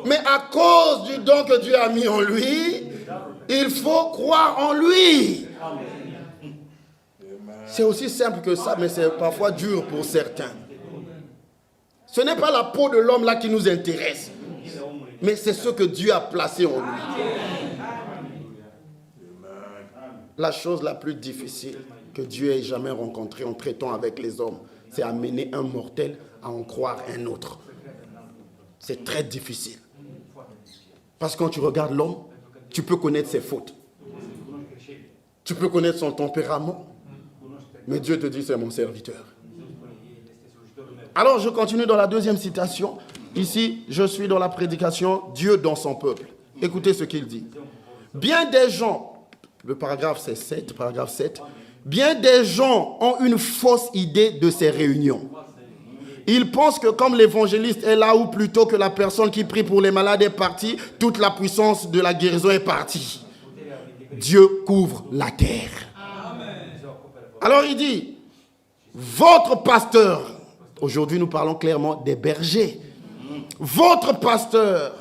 Mais à cause du don que Dieu a mis en lui, il faut croire en lui. C'est aussi simple que ça, mais c'est parfois dur pour certains. Ce n'est pas la peau de l'homme là qui nous intéresse, mais c'est ce que Dieu a placé en lui. La chose la plus difficile que Dieu ait jamais rencontrée en traitant avec les hommes, c'est amener un mortel à en croire un autre. C'est très difficile. Parce que quand tu regardes l'homme, tu peux connaître ses fautes. Tu peux connaître son tempérament. Mais Dieu te dit, c'est mon serviteur. Alors, je continue dans la 2e citation. Ici, je suis dans la prédication « Dieu dans son peuple ». Écoutez ce qu'il dit. Bien des gens, le paragraphe c'est 7, paragraphe 7, bien des gens ont une fausse idée de ces réunions. Ils pensent que comme l'évangéliste est là, ou plutôt que la personne qui prie pour les malades est partie, toute la puissance de la guérison est partie. Dieu couvre la terre. Alors il dit, votre pasteur, aujourd'hui nous parlons clairement des bergers, votre pasteur,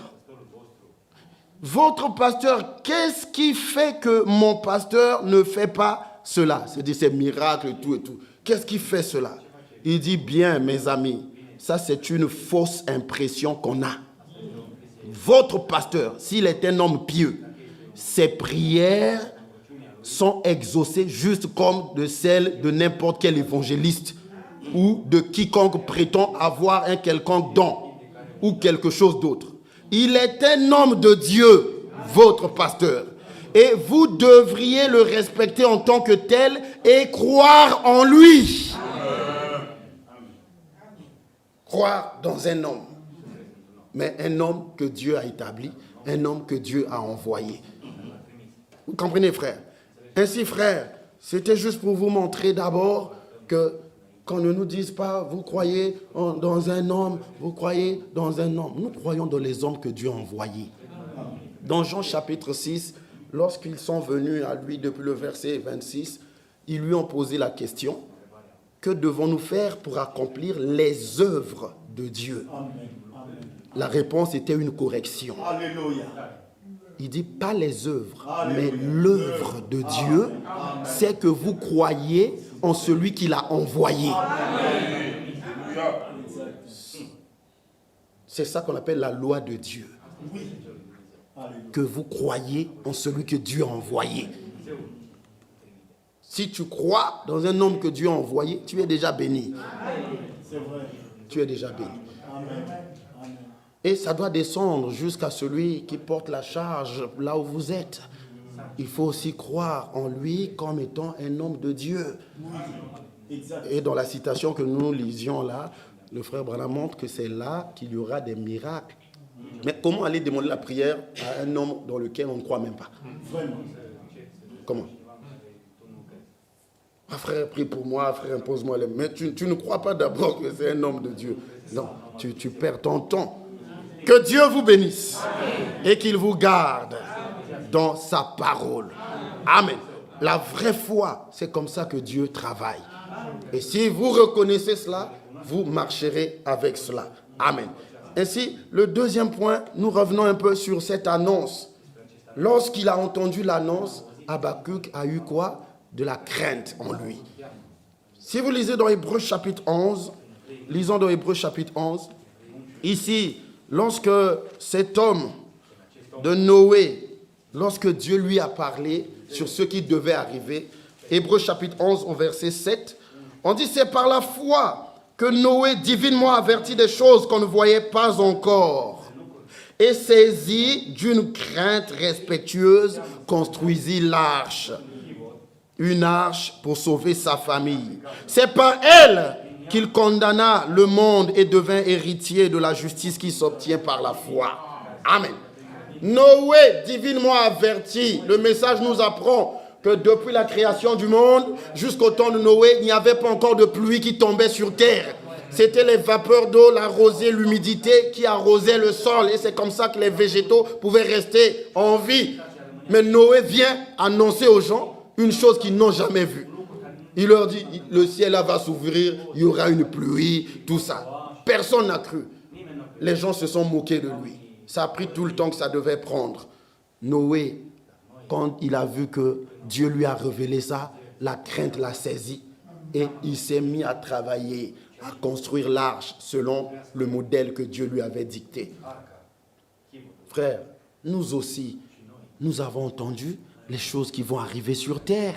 qu'est-ce qui fait que mon pasteur ne fait pas cela? C'est-à-dire ces miracles et tout et tout. Qu'est-ce qui fait cela? Il dit, bien mes amis, ça c'est une fausse impression qu'on a. Votre pasteur, s'il est un homme pieux, ses prières sont exaucées juste comme de celles de n'importe quel évangéliste ou de quiconque prétend avoir un quelconque don ou quelque chose d'autre. Il est un homme de Dieu, votre pasteur. Et vous devriez le respecter en tant que tel et croire en lui. Croire dans un homme. Mais un homme que Dieu a établi, un homme que Dieu a envoyé. Vous comprenez, frère? Ainsi, frère, c'était juste pour vous montrer d'abord que qu'on ne nous dise pas, vous croyez dans un homme, vous croyez dans un homme. Nous croyons dans les hommes que Dieu a envoyés. Dans Jean chapitre 6, lorsqu'ils sont venus à lui depuis le verset 26, ils lui ont posé la question, que devons-nous faire pour accomplir les œuvres de Dieu? La réponse était une correction. Alléluia. Il dit pas les œuvres, mais l'œuvre de Dieu, c'est que vous croyez en celui qui l'a envoyé. C'est ça qu'on appelle la loi de Dieu. Que vous croyez en celui que Dieu a envoyé. Si tu crois dans un homme que Dieu a envoyé, tu es déjà béni. Tu es déjà béni. Et ça doit descendre jusqu'à celui qui porte la charge là où vous êtes. Il faut aussi croire en lui comme étant un homme de Dieu. Et dans la citation que nous lisions là, le frère Branham montre que c'est là qu'il y aura des miracles. Mais comment aller demander la prière à un homme dans lequel on ne croit même pas? Comment? Ah, frère, prie pour moi, frère, impose-moi les mains. Mais tu ne crois pas d'abord que c'est un homme de Dieu. Non, tu perds ton temps. Que Dieu vous bénisse et qu'il vous garde dans sa parole. Amen. La vraie foi, c'est comme ça que Dieu travaille. Et si vous reconnaissez cela, vous marcherez avec cela. Amen. Ainsi, le deuxième point, nous revenons un peu sur cette annonce Lorsqu'il a entendu l'annonce, Habakkuk a eu quoi? De la crainte en lui. Si vous lisez dans Hébreux chapitre 11, lisons dans Hébreux chapitre 11, ici, lorsque cet homme de Noé, lorsque Dieu lui a parlé sur ce qui devait arriver, Hébreux chapitre 11 au verset 7, on dit c'est par la foi que Noé, divinement averti des choses qu'on ne voyait pas encore, et saisi d'une crainte respectueuse, construisit l'arche. Une arche pour sauver sa famille. C'est par elle qu'il condamna le monde et devint héritier de la justice qui s'obtient par la foi. Amen. Noé, divinement averti, le message nous apprend que depuis la création du monde jusqu'au temps de Noé, il n'y avait pas encore de pluie qui tombait sur terre. C'était les vapeurs d'eau, la rosée, l'humidité qui arrosaient le sol. Et c'est comme ça que les végétaux pouvaient rester en vie. Mais Noé vient annoncer aux gens une chose qu'ils n'ont jamais vue. Il leur dit, le ciel va s'ouvrir, il y aura une pluie, tout ça. Personne n'a cru. Les gens se sont moqués de lui. Ça a pris tout le temps que ça devait prendre. Noé, quand il a vu que Dieu lui a révélé ça, la crainte l'a saisi. Et il s'est mis à travailler, à construire l'arche selon le modèle que Dieu lui avait dicté. Frères, nous aussi, nous avons entendu les choses qui vont arriver sur terre.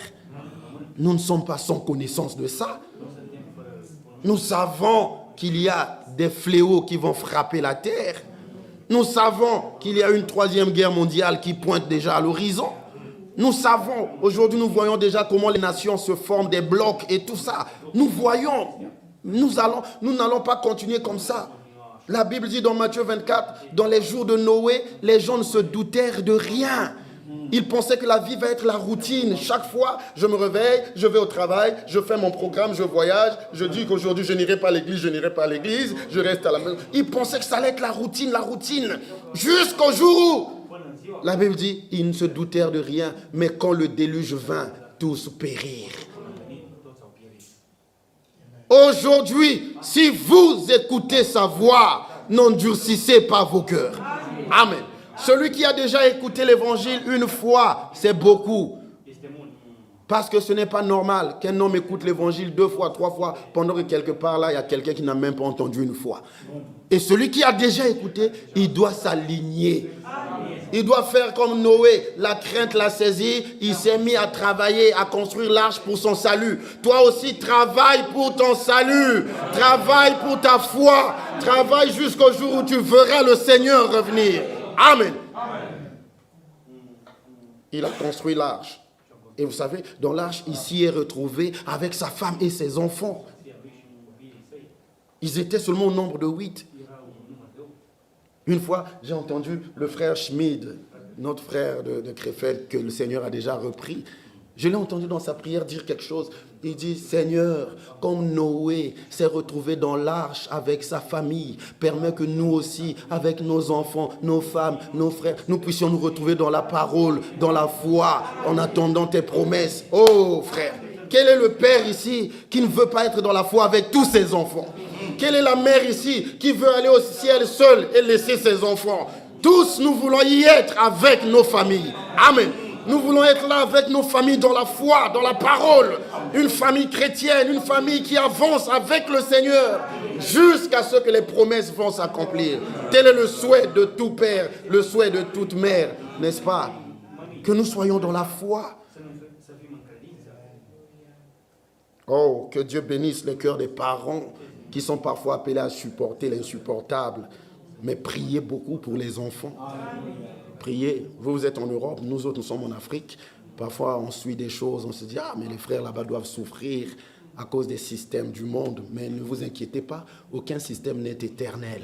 Nous ne sommes pas sans connaissance de ça. Nous savons qu'il y a des fléaux qui vont frapper la terre. Nous savons qu'il y a une 3e guerre mondiale qui pointe déjà à l'horizon. Nous savons, aujourd'hui nous voyons déjà comment les nations se forment, des blocs et tout ça. Nous voyons, nous n'allons pas continuer comme ça. La Bible dit dans Matthieu 24, dans les jours de Noé, les gens ne se doutèrent de rien. Ils pensaient que la vie va être la routine. Chaque fois, je me réveille, je vais au travail, je fais mon programme, je voyage, je dis qu'aujourd'hui je n'irai pas à l'église, je reste à la maison. Ils pensaient que ça allait être la routine. Jusqu'au jour où, la Bible dit, ils ne se doutèrent de rien, mais quand le déluge vint, tous périrent. Aujourd'hui, si vous écoutez sa voix, n'endurcissez pas vos cœurs. Amen. Celui qui a déjà écouté l'évangile une fois, c'est beaucoup. Parce que ce n'est pas normal qu'un homme écoute l'évangile 2 fois, 3 fois, pendant que quelque part là, il y a quelqu'un qui n'a même pas entendu une fois. Et celui qui a déjà écouté, il doit s'aligner. Il doit faire comme Noé. La crainte l'a saisi, il s'est mis à travailler, à construire l'arche pour son salut. Toi aussi, travaille pour ton salut. Travaille pour ta foi. Travaille jusqu'au jour où tu verras le Seigneur revenir. Amen. Il a construit l'arche. Et vous savez, dans l'arche, il s'y est retrouvé avec sa femme et ses enfants. Ils étaient seulement au nombre de 8. Une fois, j'ai entendu le frère Schmid, notre frère de Krefeld, que le Seigneur a déjà repris. Je l'ai entendu dans sa prière dire quelque chose. Il dit, Seigneur, comme Noé s'est retrouvé dans l'arche avec sa famille, permets que nous aussi, avec nos enfants, nos femmes, nos frères, nous puissions nous retrouver dans la parole, dans la foi, en attendant tes promesses. Oh frère, quel est le père ici qui ne veut pas être dans la foi avec tous ses enfants? Quelle est la mère ici qui veut aller au ciel seule et laisser ses enfants? Tous, nous voulons y être avec nos familles. Amen. Nous voulons être là avec nos familles dans la foi, dans la parole. Une famille chrétienne, une famille qui avance avec le Seigneur jusqu'à ce que les promesses vont s'accomplir. Tel est le souhait de tout père, le souhait de toute mère, n'est-ce pas? Que nous soyons dans la foi. Oh, que Dieu bénisse les cœurs des parents qui sont parfois appelés à supporter l'insupportable. Mais priez beaucoup pour les enfants. Priez. Vous êtes en Europe, nous autres, nous sommes en Afrique. Parfois, on suit des choses, on se dit, mais les frères là-bas doivent souffrir à cause des systèmes du monde. Mais ne vous inquiétez pas, aucun système n'est éternel.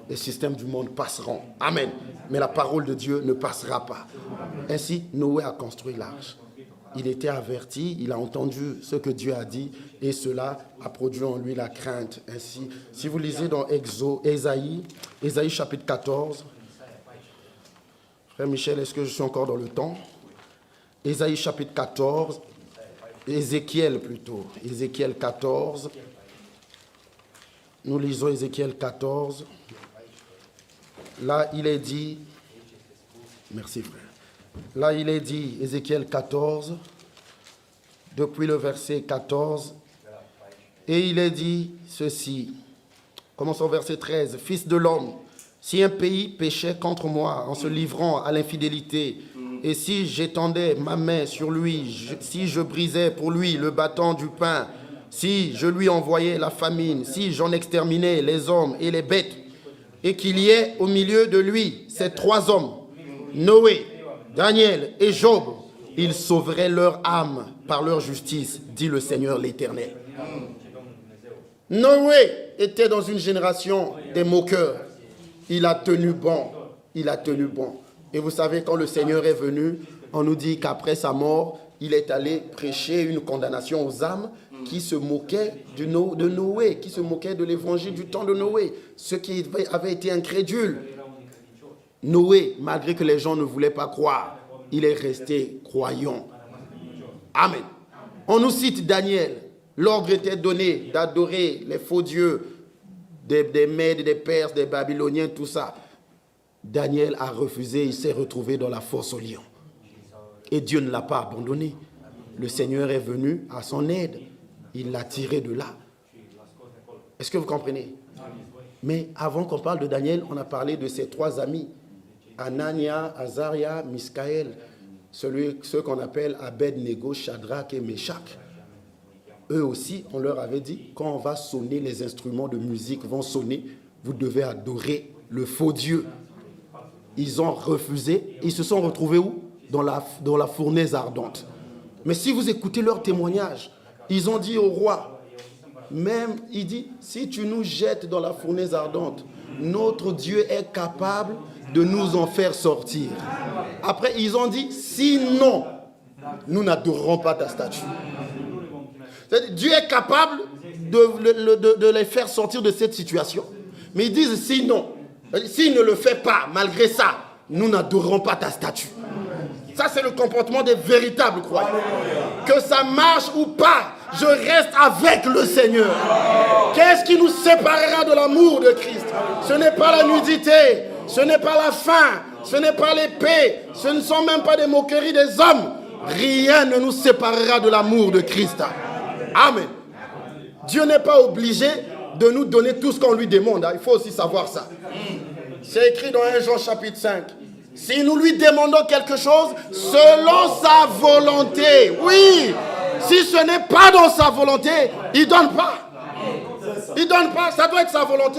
Les systèmes du monde passeront. Amen. Mais la parole de Dieu ne passera pas. Ainsi, Noé a construit l'arche. Il était averti, il a entendu ce que Dieu a dit et cela a produit en lui la crainte. Ainsi, si vous lisez dans Ésaïe chapitre 14, frère Michel, est-ce que je suis encore dans le temps? Ésaïe chapitre 14, Ézéchiel 14, nous lisons Ézéchiel 14, là il est dit, Merci, frère. Là, il est dit, Ézéchiel 14, depuis le verset 14, et il est dit ceci. Commençons au verset 13. Fils de l'homme, si un pays péchait contre moi en se livrant à l'infidélité, et si j'étendais ma main sur lui, si je brisais pour lui le bâton du pain, si je lui envoyais la famine, si j'en exterminais les hommes et les bêtes, et qu'il y ait au milieu de lui ces trois hommes, Noé, Daniel et Job, ils sauveraient leur âme par leur justice, dit le Seigneur l'Éternel. Noé était dans une génération des moqueurs. Il a tenu bon. Il a tenu bon. Et vous savez, quand le Seigneur est venu, on nous dit qu'après sa mort, il est allé prêcher une condamnation aux âmes qui se moquaient de Noé, qui se moquaient de l'évangile du temps de Noé, ceux qui avaient été incrédules. Noé, malgré que les gens ne voulaient pas croire, il est resté croyant. Amen. On nous cite Daniel. L'ordre était donné d'adorer les faux dieux des Mèdes, des Perses, des Babyloniens, tout ça. Daniel a refusé, il s'est retrouvé dans la fosse aux lions. Et Dieu ne l'a pas abandonné. Le Seigneur est venu à son aide. Il l'a tiré de là. Est-ce que vous comprenez? Mais avant qu'on parle de Daniel, on a parlé de ses trois amis. Anania, Azaria, Miskaël. Ceux qu'on appelle Abed-Nego, Shadrach et Meshach. Eux aussi, on leur avait dit, quand on va sonner, les instruments de musique vont sonner, vous devez adorer le faux Dieu. Ils ont refusé. Ils se sont retrouvés où? Dans la fournaise ardente. Mais si vous écoutez leur témoignage, ils ont dit au roi, même, il dit, si tu nous jettes dans la fournaise ardente, notre Dieu est capable de nous en faire sortir. Après, ils ont dit, sinon, nous n'adorerons pas ta statue. Dieu est capable de les faire sortir de cette situation. Mais ils disent sinon, s'il ne le fait pas, malgré ça, nous n'adorerons pas ta statue. Ça, c'est le comportement des véritables croyants. Que ça marche ou pas, je reste avec le Seigneur. Qu'est-ce qui nous séparera de l'amour de Christ? Ce n'est pas la nudité, ce n'est pas la faim, ce n'est pas l'épée, ce ne sont même pas des moqueries des hommes. Rien ne nous séparera de l'amour de Christ. Amen. Dieu n'est pas obligé de nous donner tout ce qu'on lui demande. Il faut aussi savoir ça. C'est écrit dans 1 Jean chapitre 5. Si nous lui demandons quelque chose selon sa volonté, oui, si ce n'est pas dans sa volonté, il ne donne pas. Il ne donne pas, ça doit être sa volonté.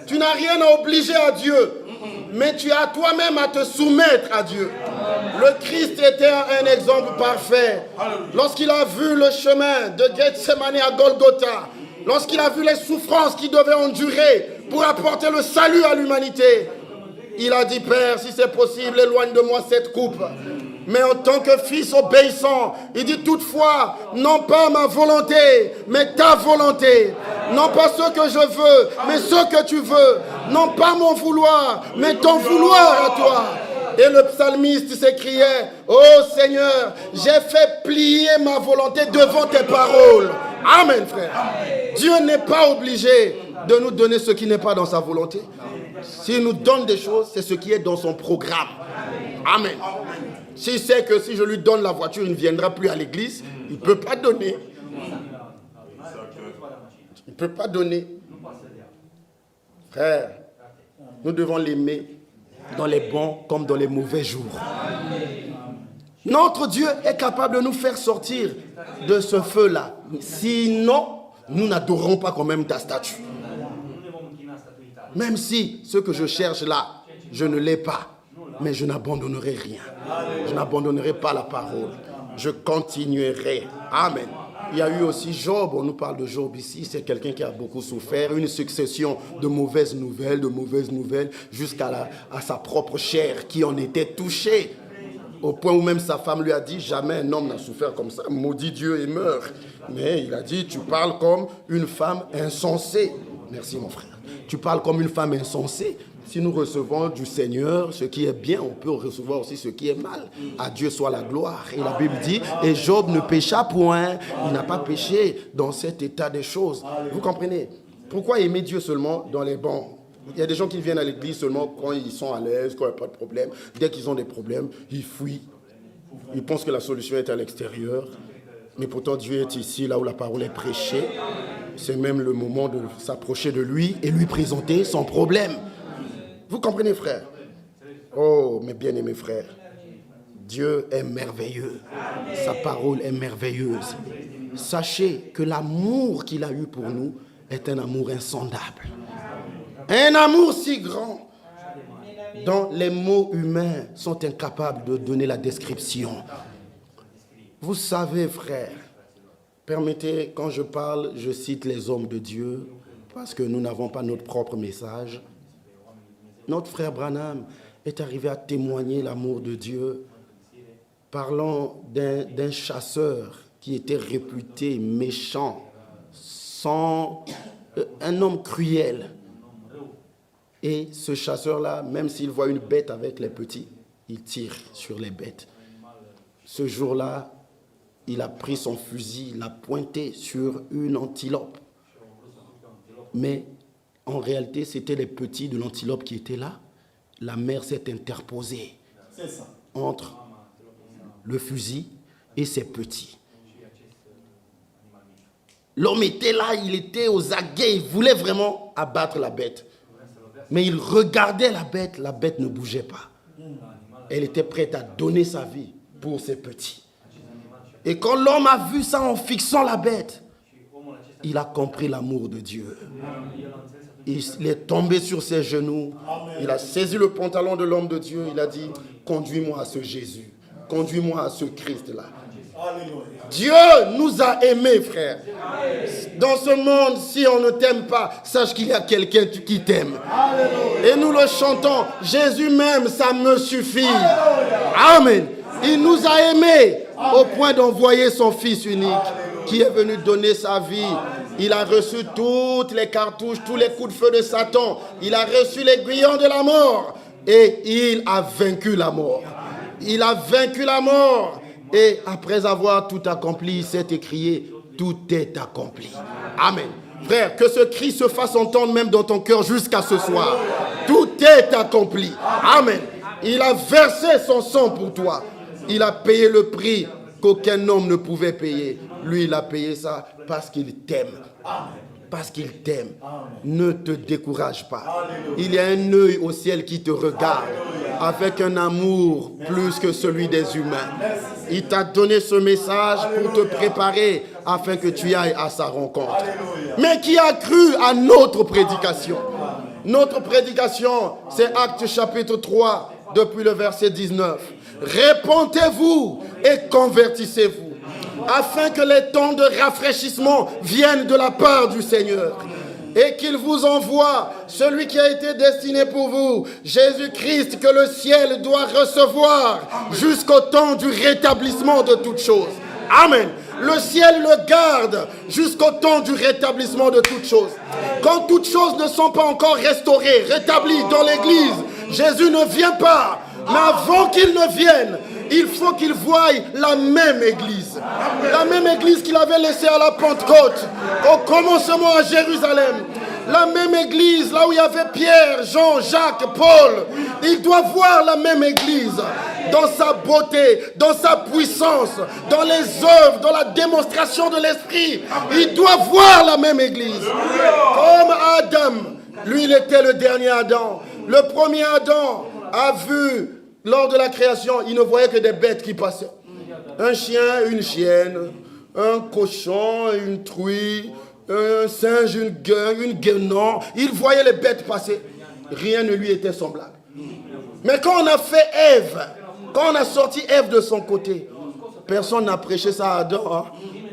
Tu n'as rien à obliger à Dieu, mais tu as toi-même à te soumettre à Dieu. Le Christ était un exemple parfait. Lorsqu'il a vu le chemin de Gethsemane à Golgotha, lorsqu'il a vu les souffrances qu'il devait endurer pour apporter le salut à l'humanité, il a dit, Père, si c'est possible, éloigne de moi cette coupe. Mais en tant que fils obéissant, il dit toutefois, non pas ma volonté, mais ta volonté. Non pas ce que je veux, mais ce que tu veux. Non pas mon vouloir, mais ton vouloir à toi. Et le psalmiste s'écriait, oh Seigneur, j'ai fait plier ma volonté devant tes paroles. Amen, frère. Dieu n'est pas obligé de nous donner ce qui n'est pas dans sa volonté. S'il nous donne des choses, c'est ce qui est dans son programme. Amen. S'il sait que si je lui donne la voiture, il ne viendra plus à l'église, il ne peut pas donner. Il ne peut pas donner. Frère, nous devons l'aimer dans les bons comme dans les mauvais jours. Notre Dieu est capable de nous faire sortir de ce feu-là. Sinon, nous n'adorerons pas quand même ta statue. Même si ce que je cherche là, je ne l'ai pas, mais je n'abandonnerai rien. Je n'abandonnerai pas la parole. Je continuerai. Amen. Il y a eu aussi Job, on nous parle de Job ici, c'est quelqu'un qui a beaucoup souffert, une succession de mauvaises nouvelles, jusqu'à sa propre chair qui en était touchée. Au point où même sa femme lui a dit, jamais un homme n'a souffert comme ça, maudit Dieu et meurt. Mais il a dit, tu parles comme une femme insensée. Merci mon frère. Tu parles comme une femme insensée. Si nous recevons du Seigneur ce qui est bien, on peut recevoir aussi ce qui est mal. À Dieu soit la gloire. Et la Bible dit, et Job ne pécha point. Il n'a pas péché dans cet état des choses. Vous comprenez? Pourquoi aimer Dieu seulement dans les bons Il y a des gens qui viennent à l'église seulement quand ils sont à l'aise, quand il n'y a pas de problème. Dès qu'ils ont des problèmes, ils fuient. Ils pensent que la solution est à l'extérieur. Mais pourtant, Dieu est ici, là où la parole est prêchée. C'est même le moment de s'approcher de lui et lui présenter son problème. Vous comprenez, frère? Oh, mes bien-aimés frères, Dieu est merveilleux. Sa parole est merveilleuse. Sachez que l'amour qu'il a eu pour nous est un amour insondable. Un amour si grand dont les mots humains sont incapables de donner la description. Vous savez, frère, permettez, quand je parle, je cite les hommes de Dieu, parce que nous n'avons pas notre propre message. Notre frère Branham est arrivé à témoigner l'amour de Dieu, parlant d'un chasseur qui était réputé méchant, un homme cruel. Et ce chasseur-là, même s'il voit une bête avec les petits, il tire sur les bêtes. Ce jour-là, il a pris son fusil, il l'a pointé sur une antilope. Mais en réalité, c'était les petits de l'antilope qui étaient là. La mère s'est interposée entre le fusil et ses petits. L'homme était là, il était aux aguets, il voulait vraiment abattre la bête. Mais il regardait la bête ne bougeait pas. Elle était prête à donner sa vie pour ses petits. Et quand l'homme a vu ça en fixant la bête, il a compris l'amour de Dieu. Il est tombé sur ses genoux, il a saisi le pantalon de l'homme de Dieu, il a dit, conduis-moi à ce Jésus, conduis-moi à ce Christ-là. Dieu nous a aimés, frère. Dans ce monde, si on ne t'aime pas, sache qu'il y a quelqu'un qui t'aime. Et nous le chantons, Jésus m'aime, ça me suffit. Amen. Il nous a aimés au point d'envoyer son Fils unique qui est venu donner sa vie. Il a reçu toutes les cartouches, tous les coups de feu de Satan. Il a reçu l'aiguillon de la mort et il a vaincu la mort. Il a vaincu la mort. Et après avoir tout accompli, il s'est écrié, tout est accompli. Amen. Frère, que ce cri se fasse entendre même dans ton cœur jusqu'à ce soir. Tout est accompli. Amen. Il a versé son sang pour toi. Il a payé le prix qu'aucun homme ne pouvait payer. Lui, il a payé ça parce qu'il t'aime. Parce qu'il t'aime. Ne te décourage pas. Il y a un œil au ciel qui te regarde avec un amour plus que celui des humains. Il t'a donné ce message pour te préparer afin que tu ailles à sa rencontre. Mais qui a cru à notre prédication? Notre prédication, c'est Actes chapitre 3, depuis le verset 19. Répentez-vous et convertissez-vous, afin que les temps de rafraîchissement viennent de la part du Seigneur. Et qu'il vous envoie celui qui a été destiné pour vous, Jésus-Christ, que le ciel doit recevoir jusqu'au temps du rétablissement de toutes choses. Amen. Le ciel le garde jusqu'au temps du rétablissement de toutes choses. Quand toutes choses ne sont pas encore restaurées, rétablies dans l'église, Jésus ne vient pas. Mais avant qu'il ne vienne, il faut qu'il voie la même église. La même église qu'il avait laissée à la Pentecôte, au commencement à Jérusalem. La même église, là où il y avait Pierre, Jean, Jacques, Paul. Il doit voir la même église dans sa beauté, dans sa puissance, dans les œuvres, dans la démonstration de l'esprit. Il doit voir la même église. Comme Adam, lui il était le dernier Adam. Le premier Adam a vu, lors de la création, il ne voyait que des bêtes qui passaient. Un chien, une chienne, un cochon, une truie, un singe, une guenon. Il voyait les bêtes passer. Rien ne lui était semblable. Mais quand on a fait Ève, quand on a sorti Ève de son côté, personne n'a prêché ça à Adam. Hein?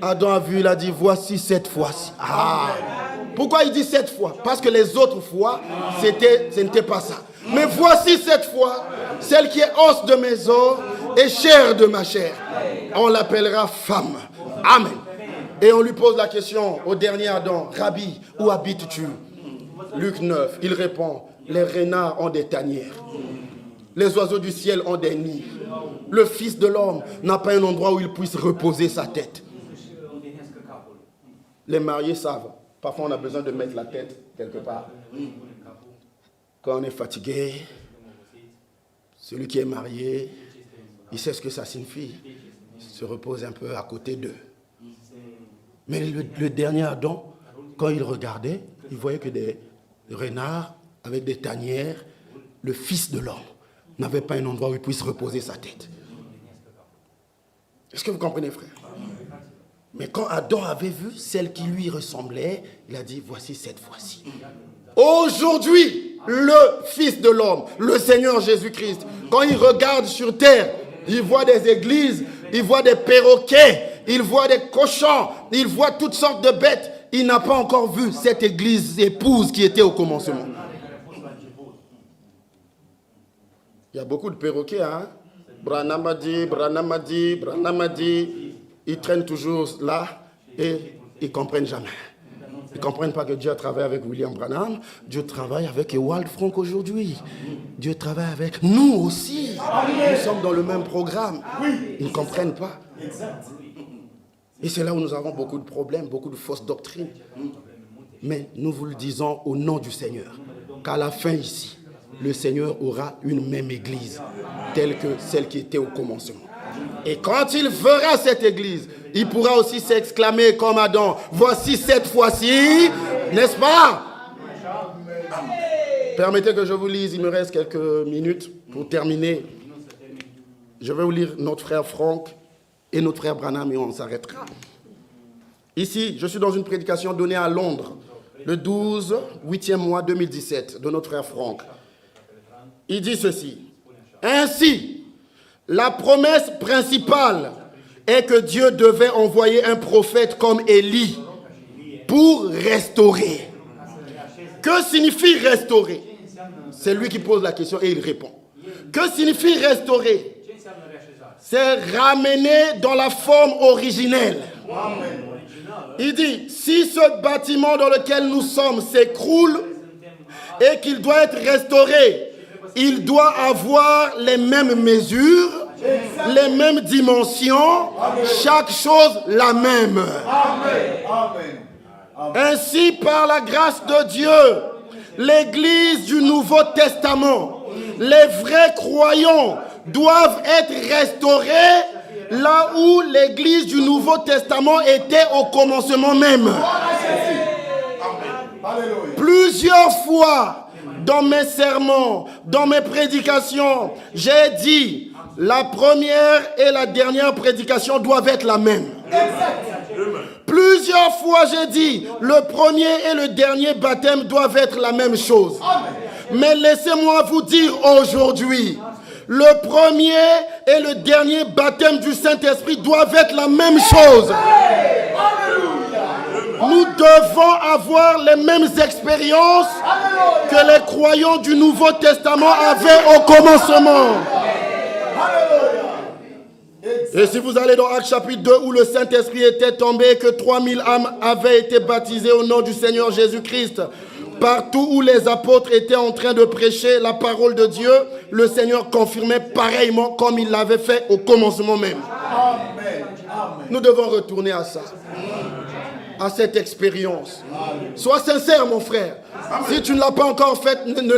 Adam a vu, il a dit, voici cette fois-ci. Ah. Pourquoi il dit cette fois? Parce que les autres fois, ce n'était pas ça. Mais voici cette fois, celle qui est os de mes os et chair de ma chair. On l'appellera femme. Amen. Et on lui pose la question au dernier Adam, Rabbi, où habites-tu? Luc 9, il répond, les renards ont des tanières. Les oiseaux du ciel ont des nids. Le Fils de l'homme n'a pas un endroit où il puisse reposer sa tête. Les mariés savent. Parfois, on a besoin de mettre la tête quelque part. Quand on est fatigué, celui qui est marié, il sait ce que ça signifie. Il se repose un peu à côté d'eux. Mais le dernier Adam, quand il regardait, il voyait que des renards avec des tanières, le Fils de l'homme n'avait pas un endroit où il puisse reposer sa tête. Est-ce que vous comprenez, frère? Mais quand Adam avait vu celle qui lui ressemblait, il a dit, voici cette fois-ci. Aujourd'hui, le Fils de l'homme, le Seigneur Jésus-Christ, quand il regarde sur terre, il voit des églises, il voit des perroquets, il voit des cochons, il voit toutes sortes de bêtes. Il n'a pas encore vu cette église épouse qui était au commencement. Il y a beaucoup de perroquets, hein? Branamadi, Branamadi, Branamadi. Ils traînent toujours là et ils ne comprennent jamais. Ils ne comprennent pas que Dieu travaille avec William Branham. Dieu travaille avec Ewald Frank aujourd'hui. Dieu travaille avec nous aussi. Nous sommes dans le même programme. Ils ne comprennent pas. Et c'est là où nous avons beaucoup de problèmes, beaucoup de fausses doctrines. Mais nous vous le disons au nom du Seigneur, qu'à la fin ici, le Seigneur aura une même église, telle que celle qui était au commencement. Et quand il fera cette église, il pourra aussi s'exclamer comme Adam, voici cette fois-ci, n'est-ce pas? Permettez que je vous lise, il me reste quelques minutes pour terminer. Je vais vous lire notre frère Franck et notre frère Branham et on s'arrêtera. Ici, je suis dans une prédication donnée à Londres, le 12, 8e mois 2017, de notre frère Franck. Il dit ceci. Ainsi, la promesse principale est que Dieu devait envoyer un prophète comme Élie pour restaurer. Que signifie restaurer? C'est lui qui pose la question et il répond. Que signifie restaurer? C'est ramener dans la forme originelle. Il dit, si ce bâtiment dans lequel nous sommes s'écroule et qu'il doit être restauré, il doit avoir les mêmes mesures, les mêmes dimensions, chaque chose la même. Ainsi, par la grâce de Dieu, l'Église du Nouveau Testament, les vrais croyants doivent être restaurés là où l'Église du Nouveau Testament était au commencement même. Plusieurs fois, dans mes sermons, dans mes prédications, j'ai dit, la première et la dernière prédication doivent être la même. Plusieurs fois, j'ai dit, le premier et le dernier baptême doivent être la même chose. Mais laissez-moi vous dire aujourd'hui, le premier et le dernier baptême du Saint-Esprit doivent être la même chose. Nous devons avoir les mêmes expériences que les croyants du Nouveau Testament avaient au commencement. Et si vous allez dans Actes chapitre 2 où le Saint-Esprit était tombé et que 3000 âmes avaient été baptisées au nom du Seigneur Jésus-Christ, partout où les apôtres étaient en train de prêcher la parole de Dieu, le Seigneur confirmait pareillement comme il l'avait fait au commencement même. Nous devons retourner à ça, à cette expérience. Sois sincère, mon frère. Si tu ne l'as pas encore faite, ne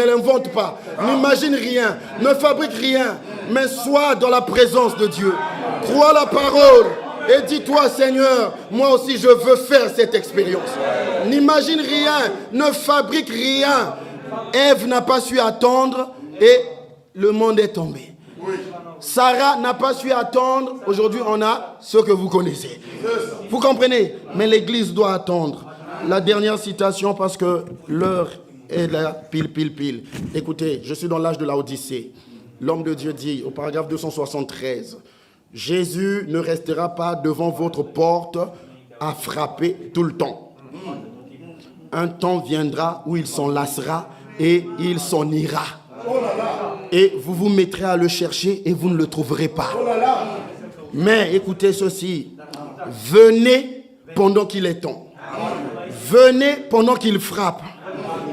l'invente pas. N'imagine rien, ne fabrique rien, mais sois dans la présence de Dieu. Crois la parole et dis-toi, Seigneur, moi aussi je veux faire cette expérience. N'imagine rien, ne fabrique rien. Ève n'a pas su attendre et le monde est tombé. Sarah n'a pas su attendre. Aujourd'hui, on a ce que vous connaissez. Vous comprenez? Mais l'Église doit attendre. La dernière citation, parce que l'heure est là, pile. Écoutez, je suis dans l'âge de la Odyssée. L'homme de Dieu dit, au paragraphe 273, « Jésus ne restera pas devant votre porte à frapper tout le temps. Un temps viendra où il s'en lassera et il s'en ira. Et vous vous mettrez à le chercher et vous ne le trouverez pas. Mais écoutez ceci, venez pendant qu'il est temps. Venez pendant qu'il frappe.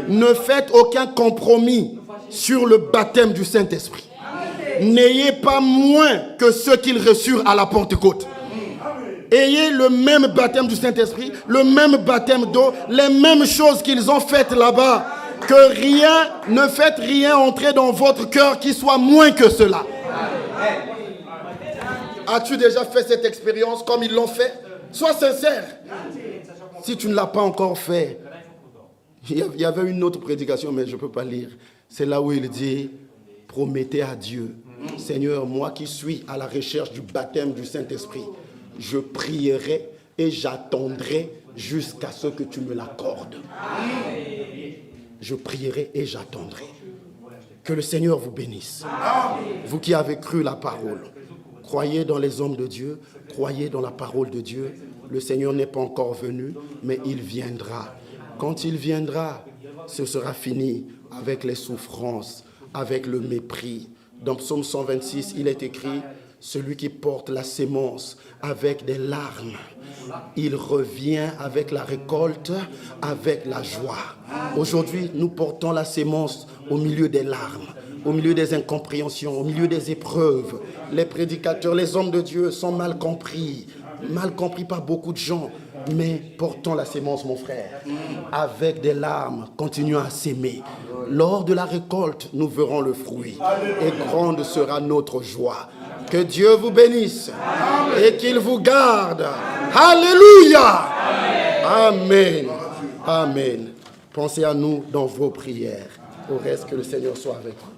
Ne faites aucun compromis sur le baptême du Saint-Esprit. N'ayez pas moins que ceux qu'ils reçurent à la Pentecôte. Ayez le même baptême du Saint-Esprit, le même baptême d'eau, les mêmes choses qu'ils ont faites là-bas. Que rien, ne faites rien entrer dans votre cœur qui soit moins que cela. As-tu déjà fait cette expérience comme ils l'ont fait? Sois sincère. Si tu ne l'as pas encore fait, il y avait une autre prédication, mais je ne peux pas lire. C'est là où il dit, promettez à Dieu, Seigneur, moi qui suis à la recherche du baptême du Saint-Esprit, je prierai et j'attendrai jusqu'à ce que tu me l'accordes. Je prierai et j'attendrai. Que le Seigneur vous bénisse. Vous qui avez cru la parole, croyez dans les hommes de Dieu, croyez dans la parole de Dieu. Le Seigneur n'est pas encore venu, mais il viendra. Quand il viendra, ce sera fini avec les souffrances, avec le mépris. Dans Psaume 126, il est écrit, celui qui porte la sémence avec des larmes, il revient avec la récolte, avec la joie. Aujourd'hui, nous portons la sémence au milieu des larmes, au milieu des incompréhensions, au milieu des épreuves. Les prédicateurs, les hommes de Dieu sont mal compris par beaucoup de gens. Mais portons la sémence, mon frère, avec des larmes, continuons à s'aimer. Lors de la récolte, nous verrons le fruit et grande sera notre joie. Que Dieu vous bénisse et qu'il vous garde. Alléluia. Amen. Amen. Pensez à nous dans vos prières. Au reste, que le Seigneur soit avec vous.